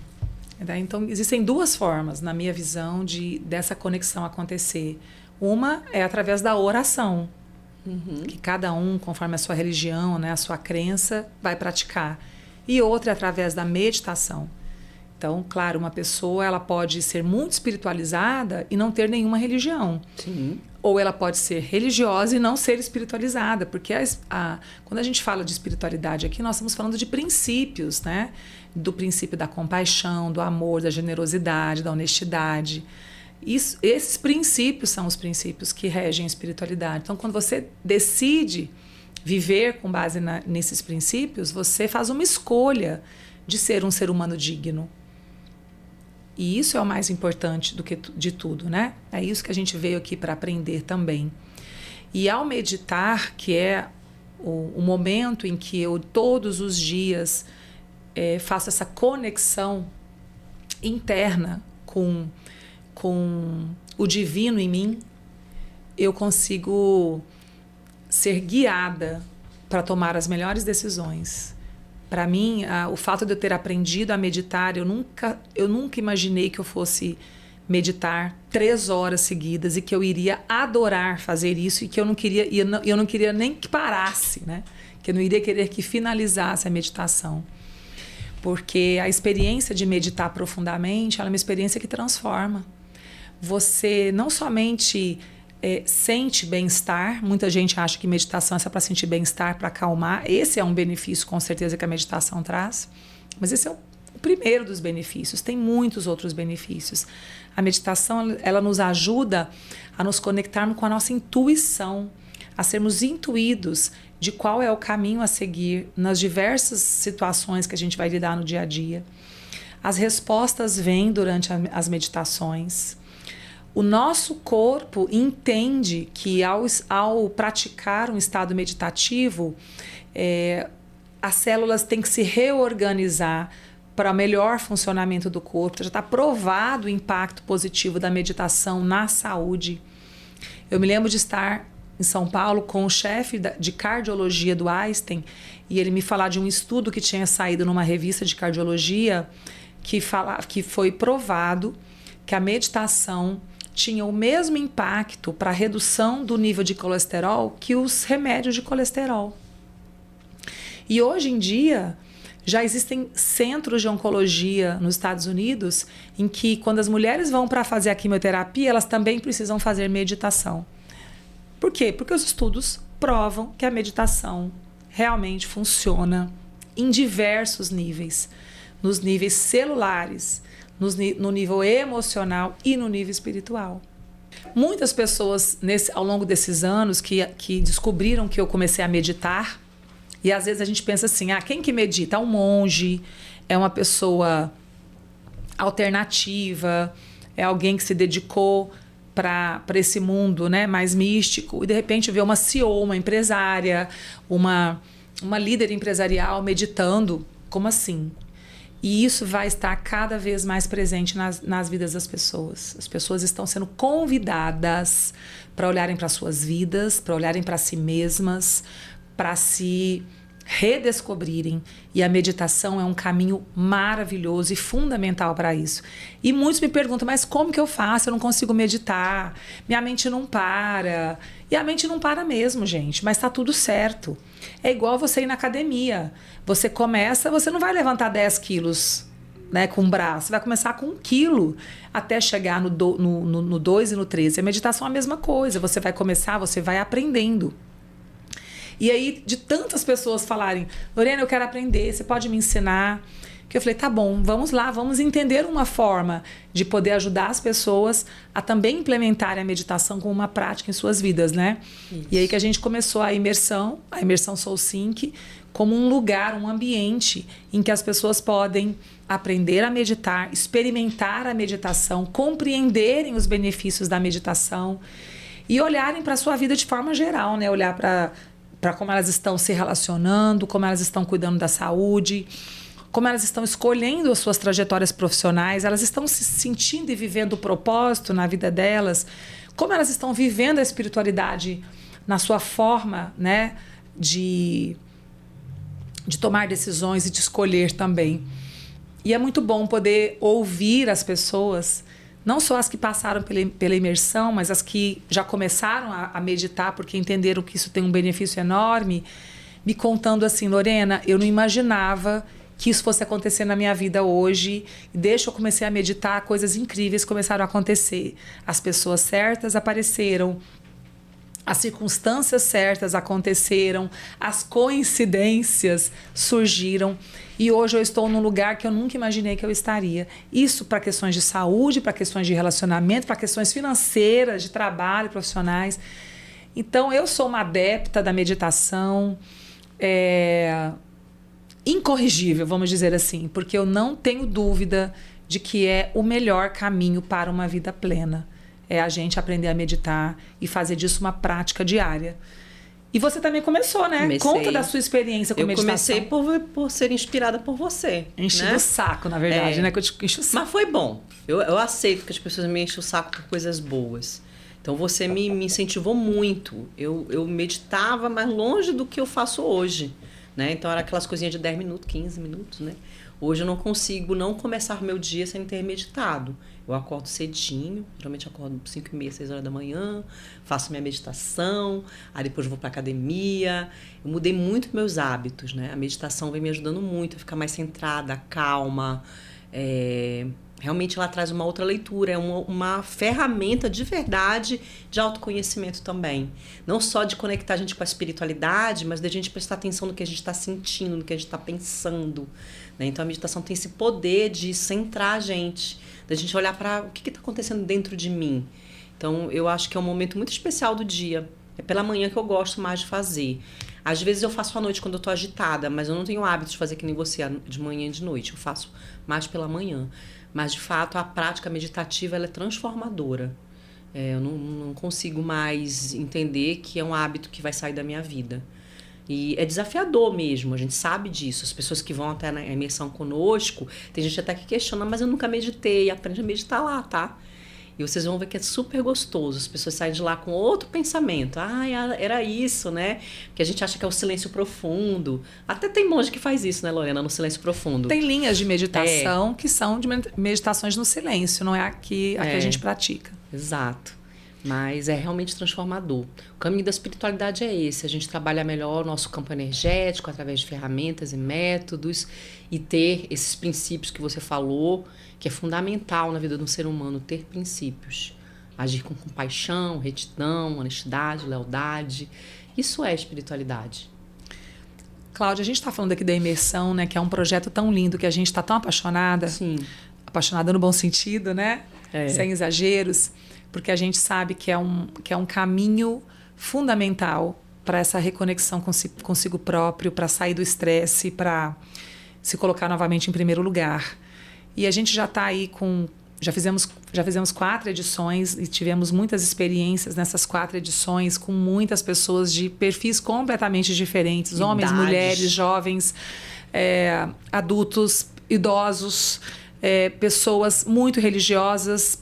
Speaker 1: Então, existem duas formas, na minha visão, dessa conexão acontecer. Uma é através da oração, que cada um, conforme a sua religião, né, a sua crença, vai praticar. E outra é através da meditação. Então, claro, uma pessoa ela pode ser muito espiritualizada e não ter nenhuma religião.
Speaker 2: Sim.
Speaker 1: Ou ela pode ser religiosa e não ser espiritualizada, porque quando a gente fala de espiritualidade aqui, nós estamos falando de princípios, né? Do princípio da compaixão, do amor, da generosidade, da honestidade. Esses princípios são os princípios que regem a espiritualidade. Então, quando você decide viver com base nesses princípios, você faz uma escolha de ser um ser humano digno. E isso é o mais importante de tudo, né? É isso que a gente veio aqui para aprender também. E ao meditar, que é o momento em que eu todos os dias faço essa conexão interna com o divino em mim, eu consigo ser guiada para tomar as melhores decisões. Para mim, o fato de eu ter aprendido a meditar, eu nunca imaginei que eu fosse meditar 3 horas seguidas e que eu iria adorar fazer isso e que eu não queria nem que parasse, né? Que eu não iria querer que finalizasse a meditação. Porque a experiência de meditar profundamente, ela é uma experiência que transforma. Você não somente sente bem-estar. Muita gente acha que meditação é só para sentir bem-estar, para acalmar. Esse é um benefício, com certeza, que a meditação traz. Mas esse é o primeiro dos benefícios. Tem muitos outros benefícios. A meditação, ela nos ajuda a nos conectarmos com a nossa intuição, a sermos intuídos de qual é o caminho a seguir nas diversas situações que a gente vai lidar no dia a dia. As respostas vêm durante as meditações. O nosso corpo entende que ao praticar um estado meditativo, as células têm que se reorganizar para melhor funcionamento do corpo. Já está provado o impacto positivo da meditação na saúde. Eu me lembro de estar em São Paulo com o chefe de cardiologia do Einstein e ele me falar de um estudo que tinha saído numa revista de cardiologia que foi provado que a meditação tinha o mesmo impacto para a redução do nível de colesterol que os remédios de colesterol. E hoje em dia, já existem centros de oncologia nos Estados Unidos em que, quando as mulheres vão para fazer a quimioterapia, elas também precisam fazer meditação. Por quê? Porque os estudos provam que a meditação realmente funciona em diversos níveis. Nos níveis celulares, no nível emocional e no nível espiritual. Muitas pessoas, ao longo desses anos, que descobriram que eu comecei a meditar, e às vezes a gente pensa assim, quem que medita? É um monge, é uma pessoa alternativa, é alguém que se dedicou para esse mundo, né, mais místico, e de repente vê uma CEO, uma empresária, uma líder empresarial meditando. Como assim? E isso vai estar cada vez mais presente nas vidas das pessoas. As pessoas estão sendo convidadas para olharem para suas vidas, para olharem para si mesmas, para se redescobrirem. E a meditação é um caminho maravilhoso e fundamental para isso. E muitos me perguntam, mas como que eu faço? Eu não consigo meditar, minha mente não para. E a mente não para mesmo, gente, mas está tudo certo. É igual você ir na academia. Você começa, você não vai levantar 10 quilos, né, com o braço. Você vai começar com 1 quilo até chegar no 2 e no 13. A meditação é a mesma coisa. Você vai começar, você vai aprendendo. E aí, de tantas pessoas falarem, Lorena, eu quero aprender, você pode me ensinar? Que eu falei, tá bom, vamos lá, vamos entender uma forma de poder ajudar as pessoas a também implementarem a meditação como uma prática em suas vidas, né? Isso. E aí que a gente começou a imersão SoulSync, como um lugar, um ambiente em que as pessoas podem aprender a meditar, experimentar a meditação, compreenderem os benefícios da meditação e olharem para a sua vida de forma geral, né? Olhar para como elas estão se relacionando, como elas estão cuidando da saúde, como elas estão escolhendo as suas trajetórias profissionais, elas estão se sentindo e vivendo o propósito na vida delas, como elas estão vivendo a espiritualidade na sua forma, né, de tomar decisões e de escolher também. E é muito bom poder ouvir as pessoas, não só as que passaram pela imersão, mas as que já começaram a meditar porque entenderam que isso tem um benefício enorme, me contando assim, Lorena, eu não imaginava que isso fosse acontecer na minha vida hoje. E desde que eu comecei a meditar, coisas incríveis começaram a acontecer. As pessoas certas apareceram, as circunstâncias certas aconteceram, as coincidências surgiram e hoje eu estou num lugar que eu nunca imaginei que eu estaria. Isso para questões de saúde, para questões de relacionamento, para questões financeiras, de trabalho, profissionais. Então eu sou uma adepta da meditação incorrigível, vamos dizer assim, porque eu não tenho dúvida de que é o melhor caminho para uma vida plena. É a gente aprender a meditar e fazer disso uma prática diária. E você também começou, né?
Speaker 2: Comecei.
Speaker 1: Conta da sua experiência com meditação.
Speaker 2: Eu comecei por ser inspirada por você.
Speaker 1: Enchendo o saco, na verdade, né? Que eu te encho o saco.
Speaker 2: Mas foi bom. Eu aceito que as pessoas me enchem o saco por coisas boas. Então você me incentivou muito. Eu meditava mais longe do que eu faço hoje. Né? Então era aquelas coisinhas de 10 minutos, 15 minutos, né? Hoje eu não consigo não começar meu dia sem ter meditado. Eu acordo cedinho, geralmente acordo 5h30, 6 horas da manhã, faço minha meditação, aí depois vou para academia. Eu mudei muito meus hábitos, né? A meditação vem me ajudando muito a ficar mais centrada, calma. Realmente ela traz uma outra leitura, é uma ferramenta de verdade de autoconhecimento também. Não só de conectar a gente com a espiritualidade, mas de a gente prestar atenção no que a gente está sentindo, no que a gente está pensando. Né? Então a meditação tem esse poder de centrar a gente, da gente olhar para o que está acontecendo dentro de mim. Então eu acho que é um momento muito especial do dia. É pela manhã que eu gosto mais de fazer. Às vezes eu faço à noite quando eu estou agitada, mas eu não tenho o hábito de fazer que nem você, de manhã e de noite. Eu faço mais pela manhã. Mas, de fato, a prática meditativa ela é transformadora. Eu não consigo mais entender que é um hábito que vai sair da minha vida. E é desafiador mesmo, a gente sabe disso. As pessoas que vão até na imersão conosco, tem gente até que questiona, mas eu nunca meditei. Aprende a meditar lá, tá? E vocês vão ver que é super gostoso. As pessoas saem de lá com outro pensamento. Era isso, né? Porque a gente acha que é o silêncio profundo. Até tem monge que faz isso, né, Lorena? No silêncio profundo.
Speaker 1: Tem linhas de meditação que são de meditações no silêncio. Não é a que a gente pratica.
Speaker 2: Exato. Mas é realmente transformador. O caminho da espiritualidade é esse. A gente trabalha melhor o nosso campo energético através de ferramentas e métodos. E ter esses princípios que você falou, que é fundamental na vida de um ser humano, ter princípios. Agir com compaixão, retidão, honestidade, lealdade. Isso é espiritualidade.
Speaker 1: Cláudia, a gente está falando aqui da imersão, né? Que é um projeto tão lindo, que a gente está tão apaixonada.
Speaker 2: Sim.
Speaker 1: Apaixonada no bom sentido, né? Sem exageros. Porque a gente sabe que é um caminho fundamental para essa reconexão consigo próprio, para sair do estresse, para se colocar novamente em primeiro lugar. E a gente já está aí com... Já fizemos 4 edições e tivemos muitas experiências nessas 4 edições com muitas pessoas de perfis completamente diferentes.
Speaker 2: Idades.
Speaker 1: Homens, mulheres, jovens, adultos, idosos, pessoas muito religiosas,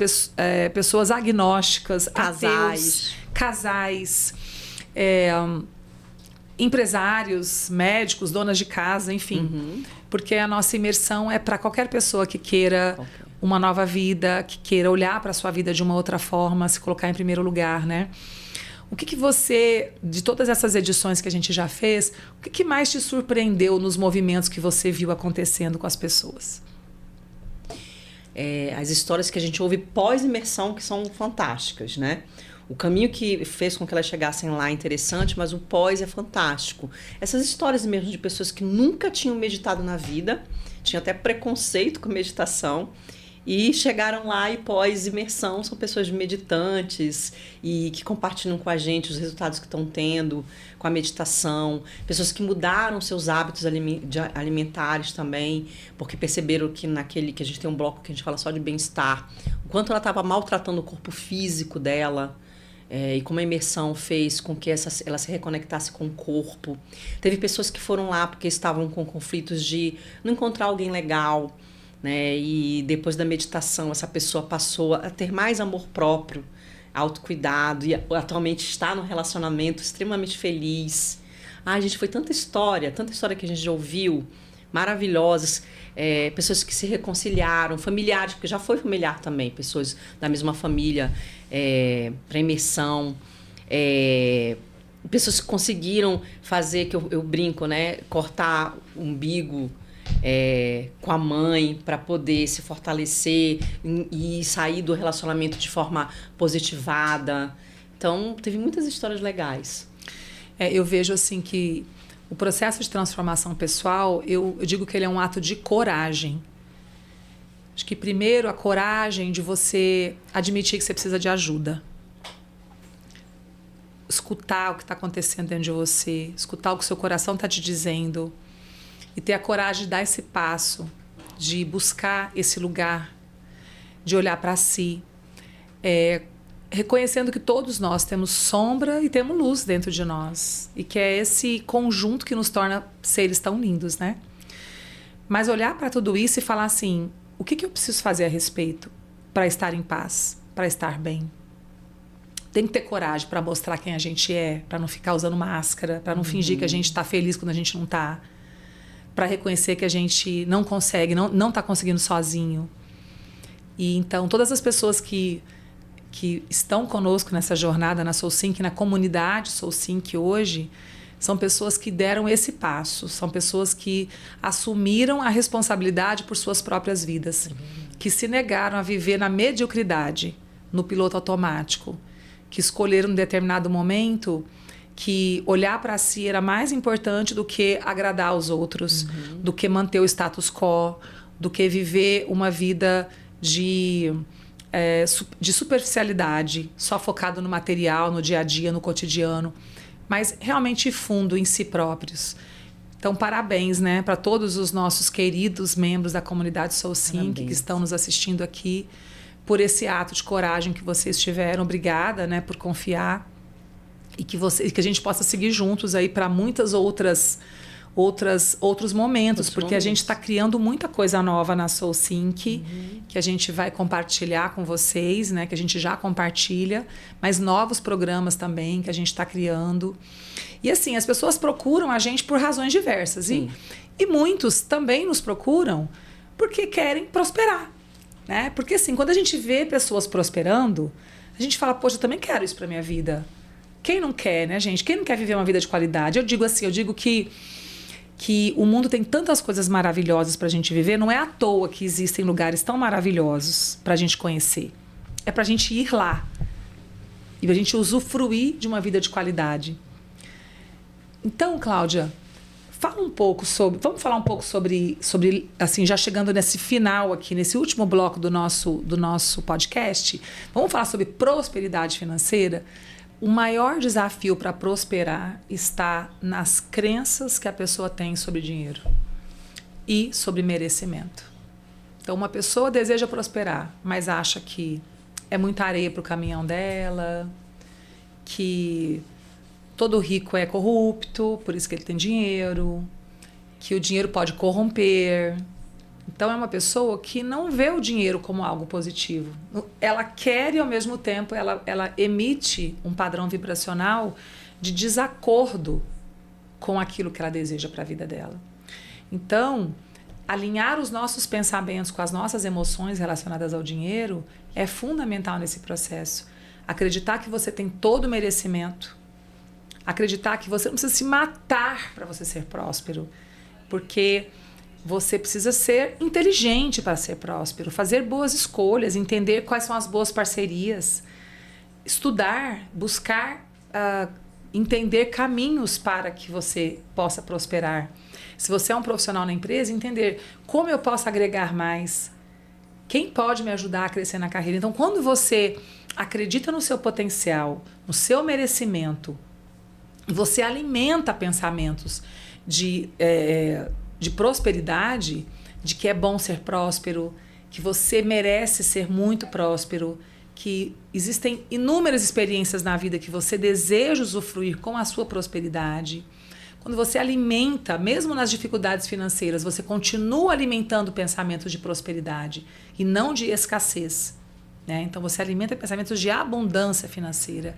Speaker 1: pessoas agnósticas,
Speaker 2: casais.
Speaker 1: ateus, casais. empresários, médicos, donas de casa, enfim. Porque a nossa imersão é para qualquer pessoa que queira uma nova vida, que queira olhar para a sua vida de uma outra forma, se colocar em primeiro lugar, né? O que você, de todas essas edições que a gente já fez, o que mais te surpreendeu nos movimentos que você viu acontecendo com as pessoas?
Speaker 2: As histórias que a gente ouve pós-imersão, que são fantásticas, né? O caminho que fez com que elas chegassem lá é interessante, mas o pós é fantástico. Essas histórias mesmo de pessoas que nunca tinham meditado na vida, tinham até preconceito com meditação, e chegaram lá e pós-imersão são pessoas meditantes e que compartilham com a gente os resultados que estão tendo com a meditação. Pessoas que mudaram seus hábitos alimentares também, porque perceberam que que a gente tem um bloco que a gente fala só de bem-estar, o quanto ela estava maltratando o corpo físico dela. E como a imersão fez com que ela se reconectasse com o corpo. Teve pessoas que foram lá porque estavam com conflitos de não encontrar alguém legal, né? E depois da meditação essa pessoa passou a ter mais amor próprio, autocuidado, e atualmente está num relacionamento extremamente feliz. Gente, foi tanta história que a gente já ouviu, maravilhosas. Pessoas que se reconciliaram, familiares, porque já foi familiar também, pessoas da mesma família, para imersão, pessoas que conseguiram fazer, que eu brinco, né, cortar o umbigo com a mãe para poder se fortalecer e sair do relacionamento de forma positivada. Então, teve muitas histórias legais.
Speaker 1: Eu vejo assim que o processo de transformação pessoal, eu digo que ele é um ato de coragem. Acho que primeiro a coragem de você admitir que você precisa de ajuda. Escutar o que está acontecendo dentro de você, escutar o que o seu coração está te dizendo e ter a coragem de dar esse passo, de buscar esse lugar, de olhar para si, reconhecendo que todos nós temos sombra e temos luz dentro de nós e que é esse conjunto que nos torna seres tão lindos, né? Mas olhar para tudo isso e falar assim, o que eu preciso fazer a respeito para estar em paz, para estar bem? Tem que ter coragem para mostrar quem a gente é, para não ficar usando máscara, para não fingir que a gente está feliz quando a gente não está, para reconhecer que a gente não consegue, não está conseguindo sozinho. E então todas as pessoas que estão conosco nessa jornada na SoulSync, na comunidade SoulSync hoje, são pessoas que deram esse passo, são pessoas que assumiram a responsabilidade por suas próprias vidas, que se negaram a viver na mediocridade, no piloto automático, que escolheram em determinado momento que olhar para si era mais importante do que agradar aos outros, do que manter o status quo, do que viver uma vida de superficialidade, só focado no material, no dia a dia, no cotidiano, mas realmente fundo em si próprios. Então, parabéns, né, para todos os nossos queridos membros da comunidade SoulSync que estão nos assistindo aqui, por esse ato de coragem que vocês tiveram. Obrigada, né, por confiar e que a gente possa seguir juntos aí para muitas outros momentos, porque a gente está criando muita coisa nova na SoulSync, que a gente vai compartilhar com vocês, né? Que a gente já compartilha, mas novos programas também que a gente está criando. E assim, as pessoas procuram a gente por razões diversas. E muitos também nos procuram porque querem prosperar, né? Porque assim, quando a gente vê pessoas prosperando, a gente fala, poxa, eu também quero isso para minha vida. Quem não quer, né, gente? Quem não quer viver uma vida de qualidade? Eu digo que o mundo tem tantas coisas maravilhosas para a gente viver, não é à toa que existem lugares tão maravilhosos para a gente conhecer. É para a gente ir lá e para a gente usufruir de uma vida de qualidade. Então, Cláudia, vamos falar um pouco sobre, assim, já chegando nesse final aqui, nesse último bloco do nosso podcast, vamos falar sobre prosperidade financeira. O maior desafio para prosperar está nas crenças que a pessoa tem sobre dinheiro e sobre merecimento. Então, uma pessoa deseja prosperar, mas acha que é muita areia para o caminhão dela, que todo rico é corrupto, por isso que ele tem dinheiro, que o dinheiro pode corromper. Então, é uma pessoa que não vê o dinheiro como algo positivo. Ela quer e, ao mesmo tempo, ela emite um padrão vibracional de desacordo com aquilo que ela deseja para a vida dela. Então, alinhar os nossos pensamentos com as nossas emoções relacionadas ao dinheiro é fundamental nesse processo. Acreditar que você tem todo o merecimento. Acreditar que você não precisa se matar para você ser próspero. Porque você precisa ser inteligente para ser próspero, fazer boas escolhas, entender quais são as boas parcerias, estudar, buscar entender caminhos para que você possa prosperar. Se você é um profissional na empresa, entender como eu posso agregar mais, quem pode me ajudar a crescer na carreira. Então, quando você acredita no seu potencial, no seu merecimento, você alimenta pensamentos de prosperidade, de que é bom ser próspero, que você merece ser muito próspero, que existem inúmeras experiências na vida que você deseja usufruir com a sua prosperidade. Quando você alimenta, mesmo nas dificuldades financeiras, você continua alimentando pensamentos de prosperidade e não de escassez, né? Então você alimenta pensamentos de abundância financeira.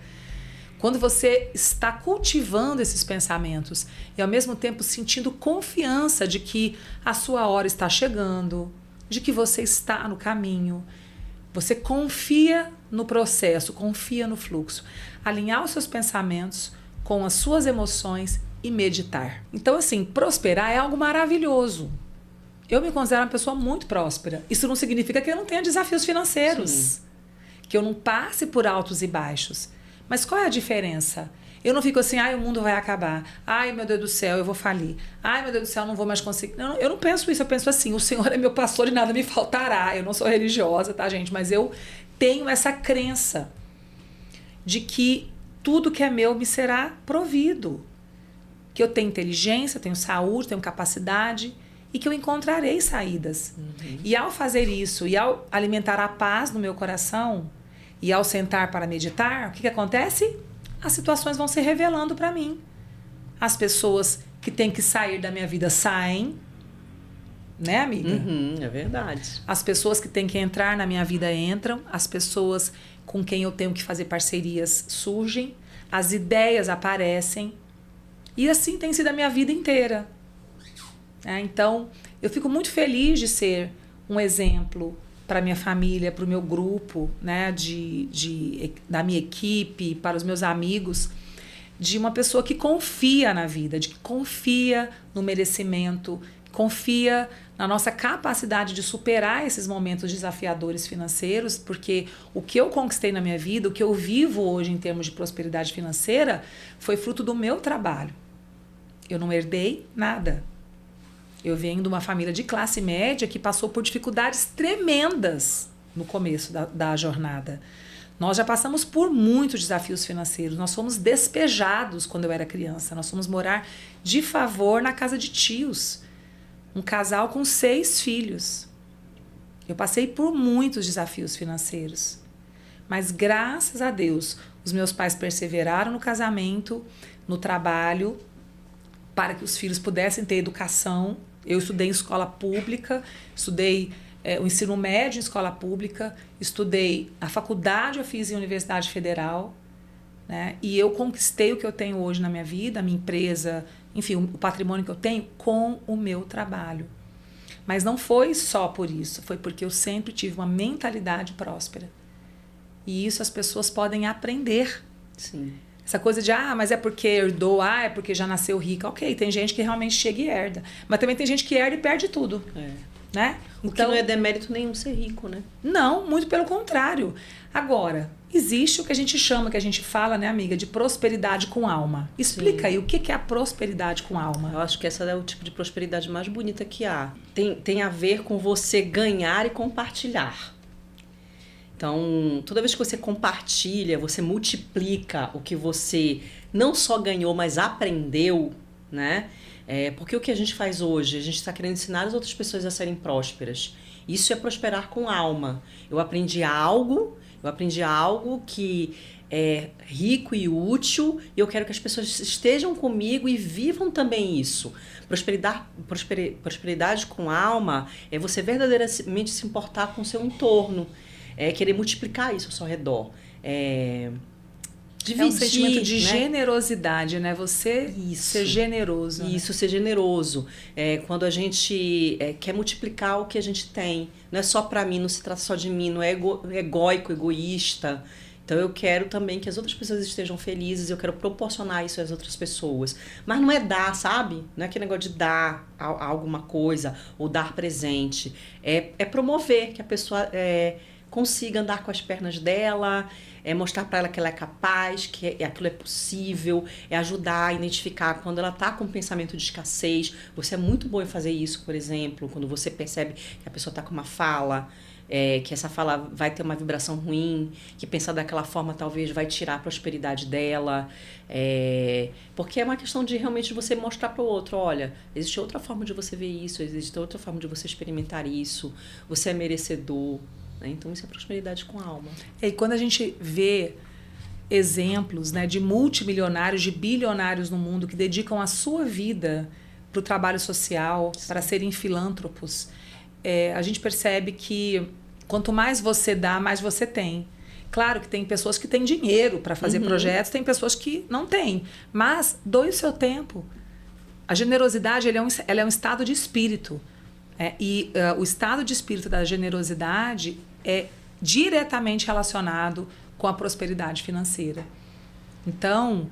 Speaker 1: Quando você está cultivando esses pensamentos e ao mesmo tempo sentindo confiança de que a sua hora está chegando, de que você está no caminho, você confia no processo, confia no fluxo. Alinhar os seus pensamentos com as suas emoções e meditar. Então, assim, prosperar é algo maravilhoso. Eu me considero uma pessoa muito próspera. Isso não significa que eu não tenha desafios financeiros, sim, que eu não passe por altos e baixos. Mas qual é a diferença? Eu não fico assim, ai, o mundo vai acabar. Ai, meu Deus do céu, eu vou falir. Ai, meu Deus do céu, eu não vou mais conseguir. Não, eu não penso isso, eu penso assim, o Senhor é meu pastor e nada me faltará. Eu não sou religiosa, tá, gente? Mas eu tenho essa crença de que tudo que é meu me será provido. Que eu tenho inteligência, tenho saúde, tenho capacidade e que eu encontrarei saídas. Uhum. E ao fazer isso, e ao alimentar a paz no meu coração, e ao sentar para meditar, o que acontece? As situações vão se revelando para mim. As pessoas que têm que sair da minha vida saem, né, amiga?
Speaker 2: Uhum, é verdade.
Speaker 1: As pessoas que têm que entrar na minha vida entram, as pessoas com quem eu tenho que fazer parcerias surgem, as ideias aparecem, e assim tem sido a minha vida inteira. Então, eu fico muito feliz de ser um exemplo para minha família, para o meu grupo, né, da minha equipe, para os meus amigos, de uma pessoa que confia na vida, de que confia no merecimento, confia na nossa capacidade de superar esses momentos desafiadores financeiros, porque o que eu conquistei na minha vida, o que eu vivo hoje em termos de prosperidade financeira, foi fruto do meu trabalho. Eu não herdei nada. Eu venho de uma família de classe média que passou por dificuldades tremendas no começo da jornada. Nós já passamos por muitos desafios financeiros. Nós fomos despejados quando eu era criança. Nós fomos morar de favor na casa de tios. Um casal com 6 filhos. Eu passei por muitos desafios financeiros. Mas graças a Deus, os meus pais perseveraram no casamento, no trabalho, para que os filhos pudessem ter educação. Eu estudei em escola pública, estudei o ensino médio em escola pública, estudei a faculdade, eu fiz em Universidade Federal, né? E eu conquistei o que eu tenho hoje na minha vida, a minha empresa, enfim, o patrimônio que eu tenho com o meu trabalho. Mas não foi só por isso, foi porque eu sempre tive uma mentalidade próspera. E isso as pessoas podem aprender.
Speaker 2: Sim.
Speaker 1: Essa coisa de, mas é porque herdou, é porque já nasceu rica. Ok, tem gente que realmente chega e herda. Mas também tem gente que herda e perde tudo. Né?
Speaker 2: O que não é demérito nenhum ser rico, né?
Speaker 1: Não, muito pelo contrário. Agora, existe o que a gente chama, que a gente fala, né, amiga, de prosperidade com alma. Explica aí, o que é a prosperidade com alma?
Speaker 2: Eu acho que essa é o tipo de prosperidade mais bonita que há. Tem a ver com você ganhar e compartilhar. Então, toda vez que você compartilha, você multiplica o que você não só ganhou, mas aprendeu, né? Porque o que a gente faz hoje? A gente está querendo ensinar as outras pessoas a serem prósperas. Isso é prosperar com alma. Eu aprendi algo que é rico e útil, e eu quero que as pessoas estejam comigo e vivam também isso. Prosperidade com alma é você verdadeiramente se importar com o seu entorno. Querer multiplicar isso ao seu redor. dividir,
Speaker 1: é um sentimento de
Speaker 2: né?
Speaker 1: generosidade, né? Você ser generoso.
Speaker 2: Isso, ser generoso. Quando a gente quer multiplicar o que a gente tem. Não é só para mim, não se trata só de mim, não é egóico, egoísta. Então eu quero também que as outras pessoas estejam felizes, eu quero proporcionar isso às outras pessoas. Mas não é dar, sabe? Não é aquele negócio de dar alguma coisa ou dar presente. É promover que a pessoa consiga andar com as pernas dela, mostrar para ela que ela é capaz, que aquilo é possível, ajudar a identificar quando ela está com um pensamento de escassez. Você é muito bom em fazer isso, por exemplo, quando você percebe que a pessoa está com uma fala, que essa fala vai ter uma vibração ruim, que pensar daquela forma talvez vai tirar a prosperidade dela, porque é uma questão de realmente você mostrar para o outro, olha, existe outra forma de você ver isso, existe outra forma de você experimentar isso, você é merecedor. Então, isso é prosperidade com alma.
Speaker 1: E quando a gente vê exemplos, né, de multimilionários, de bilionários no mundo que dedicam a sua vida para o trabalho social, para serem filântropos, a gente percebe que quanto mais você dá, mais você tem. Claro que tem pessoas que têm dinheiro para fazer projetos, tem pessoas que não têm. Mas doe o seu tempo. A generosidade ela é um estado de espírito. O estado de espírito da generosidade é diretamente relacionado com a prosperidade financeira. Então,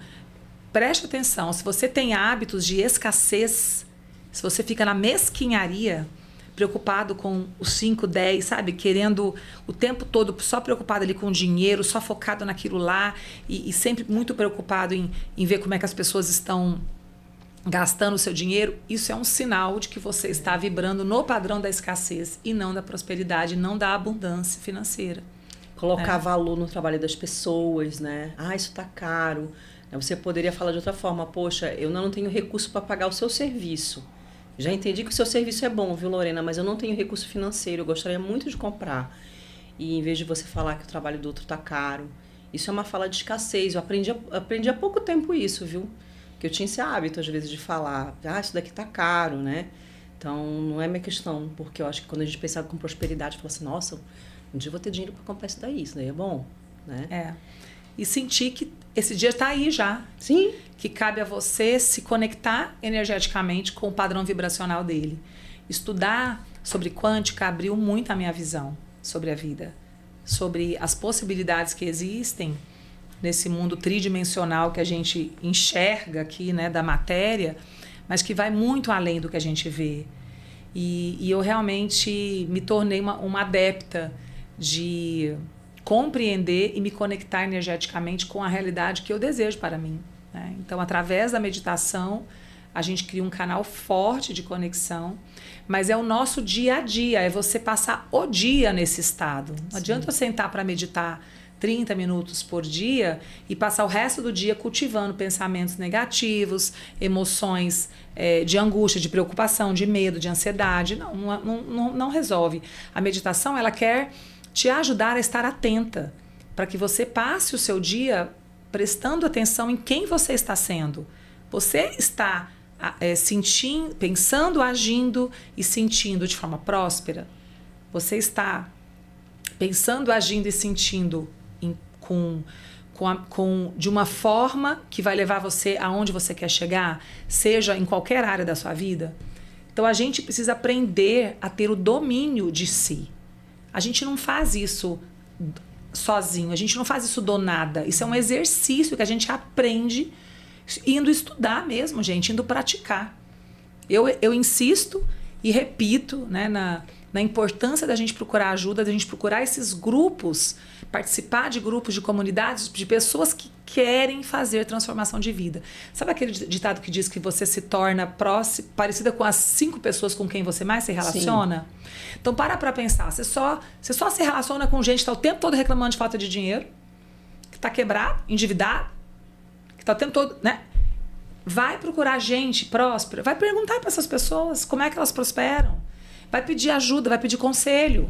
Speaker 1: preste atenção, se você tem hábitos de escassez, se você fica na mesquinharia, preocupado com os 5, 10, sabe? Querendo o tempo todo, só preocupado ali com o dinheiro, só focado naquilo lá e sempre muito preocupado em ver como é que as pessoas estão gastando o seu dinheiro, isso é um sinal de que você está vibrando no padrão da escassez e não da prosperidade, não da abundância financeira.
Speaker 2: Colocar valor no trabalho das pessoas, né? Isso tá caro. Você poderia falar de outra forma, poxa, eu não tenho recurso para pagar o seu serviço. Já entendi que o seu serviço é bom, viu, Lorena? Mas eu não tenho recurso financeiro, eu gostaria muito de comprar. E em vez de você falar que o trabalho do outro tá caro, isso é uma fala de escassez. Eu aprendi há pouco tempo isso, viu? Que eu tinha esse hábito, às vezes, de falar, isso daqui tá caro, né? Então, não é minha questão, porque eu acho que quando a gente pensa com prosperidade, fala assim, nossa, um dia eu vou ter dinheiro para comprar isso daí é bom, né?
Speaker 1: E sentir que esse dia está aí já.
Speaker 2: Sim.
Speaker 1: Que cabe a você se conectar energeticamente com o padrão vibracional dele. Estudar sobre quântica abriu muito a minha visão sobre a vida, sobre as possibilidades que existem nesse mundo tridimensional que a gente enxerga aqui, né, da matéria, mas que vai muito além do que a gente vê. E eu realmente me tornei uma adepta de compreender e me conectar energeticamente com a realidade que eu desejo para mim, né? Então, através da meditação, a gente cria um canal forte de conexão, mas é o nosso dia a dia, é você passar o dia nesse estado. Não adianta eu sentar para meditar 30 minutos por dia e passar o resto do dia cultivando pensamentos negativos, emoções de angústia, de preocupação, de medo, de ansiedade. Não resolve. A meditação, ela quer te ajudar a estar atenta, para que você passe o seu dia prestando atenção em quem você está sendo. Você está sentindo, pensando, agindo e sentindo de forma próspera? Você está pensando, agindo e sentindo de uma forma que vai levar você aonde você quer chegar, seja em qualquer área da sua vida? Então a gente precisa aprender a ter o domínio de si. A gente não faz isso sozinho, a gente não faz isso do nada. Isso é um exercício que a gente aprende indo estudar mesmo, gente, indo praticar. Eu insisto e repito, né, na importância da gente procurar ajuda, da gente procurar esses grupos, participar de grupos, de comunidades, de pessoas que querem fazer transformação de vida. Sabe aquele ditado que diz que você se torna parecida com as 5 pessoas com quem você mais se relaciona? Sim. Então, para pensar. Você só se relaciona com gente que está o tempo todo reclamando de falta de dinheiro, que está quebrado, endividado, que está o tempo todo, né? Vai procurar gente próspera, vai perguntar para essas pessoas como é que elas prosperam. Vai pedir ajuda, vai pedir conselho,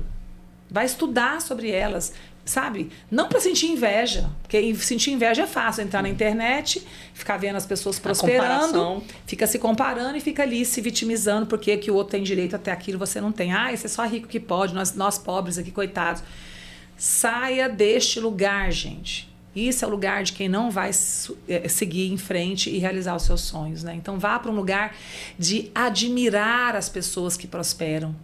Speaker 1: vai estudar sobre elas, sabe? Não para sentir inveja, porque sentir inveja é fácil, entrar na internet, ficar vendo as pessoas prosperando, fica se comparando e fica ali se vitimizando porque que o outro tem direito até aquilo você não tem. Esse é só rico que pode, nós pobres aqui, coitados. Saia deste lugar, gente. Isso é o lugar de quem não vai seguir em frente e realizar os seus sonhos, né? Então vá para um lugar de admirar as pessoas que prosperam.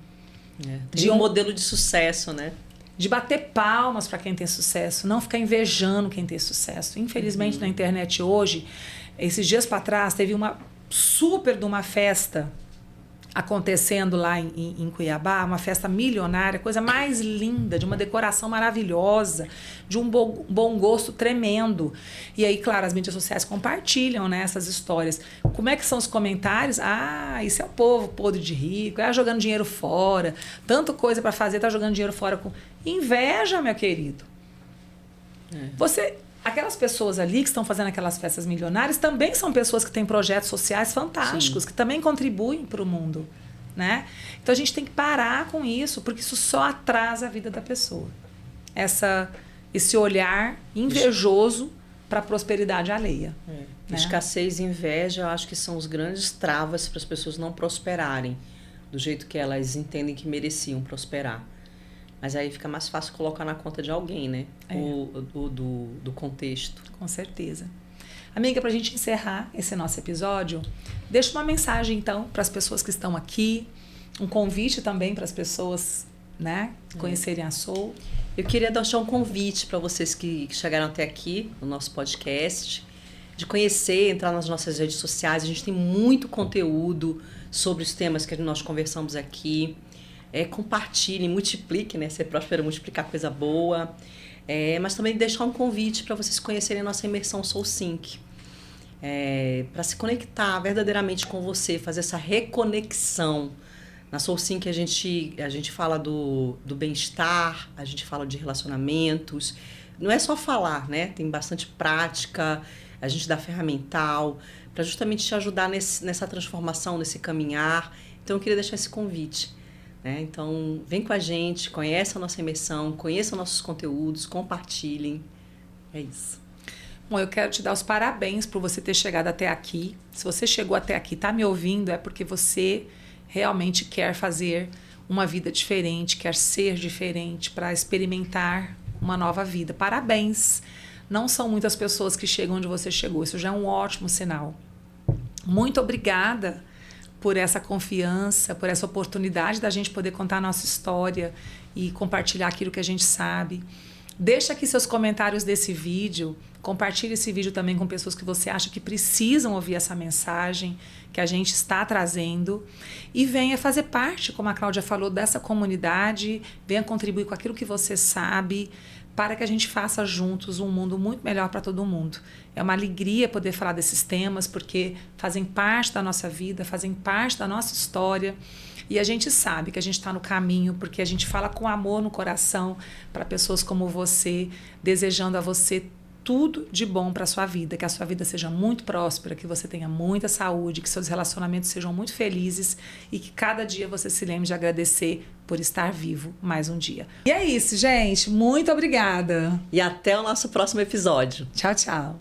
Speaker 2: De um modelo de sucesso, né?
Speaker 1: De bater palmas para quem tem sucesso, não ficar invejando quem tem sucesso. Infelizmente, na internet hoje, esses dias para trás, teve uma super de uma festa acontecendo lá em Cuiabá, uma festa milionária, coisa mais linda, de uma decoração maravilhosa, de um bom gosto tremendo. E aí, claro, as mídias sociais compartilham, né, essas histórias. Como é que são os comentários? Ah, isso é o povo podre de rico, jogando dinheiro fora, tanta coisa para fazer, tá jogando dinheiro fora com inveja, meu querido. Aquelas pessoas ali que estão fazendo aquelas festas milionárias também são pessoas que têm projetos sociais fantásticos, Sim. que também contribuem para o mundo, né? Então a gente tem que parar com isso, porque isso só atrasa a vida da pessoa. Esse olhar invejoso para a prosperidade alheia. Né?
Speaker 2: Escassez e inveja, eu acho que são os grandes travas para as pessoas não prosperarem do jeito que elas entendem que mereciam prosperar. Mas aí fica mais fácil colocar na conta de alguém, né? Do contexto.
Speaker 1: Com certeza. Amiga, para a gente encerrar esse nosso episódio, deixa uma mensagem, então, para as pessoas que estão aqui, um convite também para as pessoas, né, conhecerem a Soul.
Speaker 2: Eu queria deixar um convite para vocês que chegaram até aqui no nosso podcast, de conhecer, entrar nas nossas redes sociais. A gente tem muito conteúdo sobre os temas que nós conversamos aqui. Compartilhem, multipliquem, né? Ser próspero, multiplicar coisa boa. Mas também deixar um convite para vocês conhecerem a nossa imersão SoulSync. Para se conectar verdadeiramente com você, fazer essa reconexão. Na SoulSync a gente fala do bem-estar, a gente fala de relacionamentos. Não é só falar, né? Tem bastante prática, a gente dá ferramental para justamente te ajudar nessa transformação, nesse caminhar. Então eu queria deixar esse convite. Então, vem com a gente, conheça a nossa imersão, conheça nossos conteúdos, compartilhem. É isso.
Speaker 1: Bom, eu quero te dar os parabéns por você ter chegado até aqui. Se você chegou até aqui, está me ouvindo, é porque você realmente quer fazer uma vida diferente, quer ser diferente para experimentar uma nova vida. Parabéns! Não são muitas pessoas que chegam onde você chegou. Isso já é um ótimo sinal. Muito obrigada por essa confiança, por essa oportunidade da gente poder contar a nossa história e compartilhar aquilo que a gente sabe. Deixa aqui seus comentários desse vídeo, compartilhe esse vídeo também com pessoas que você acha que precisam ouvir essa mensagem que a gente está trazendo e venha fazer parte, como a Cláudia falou, dessa comunidade, venha contribuir com aquilo que você sabe, para que a gente faça juntos um mundo muito melhor para todo mundo. É uma alegria poder falar desses temas, porque fazem parte da nossa vida, fazem parte da nossa história. E a gente sabe que a gente está no caminho, porque a gente fala com amor no coração para pessoas como você, desejando a você tudo de bom para a sua vida, que a sua vida seja muito próspera, que você tenha muita saúde, que seus relacionamentos sejam muito felizes e que cada dia você se lembre de agradecer por estar vivo mais um dia. E é isso, gente. Muito obrigada.
Speaker 2: E até o nosso próximo episódio.
Speaker 1: Tchau, tchau.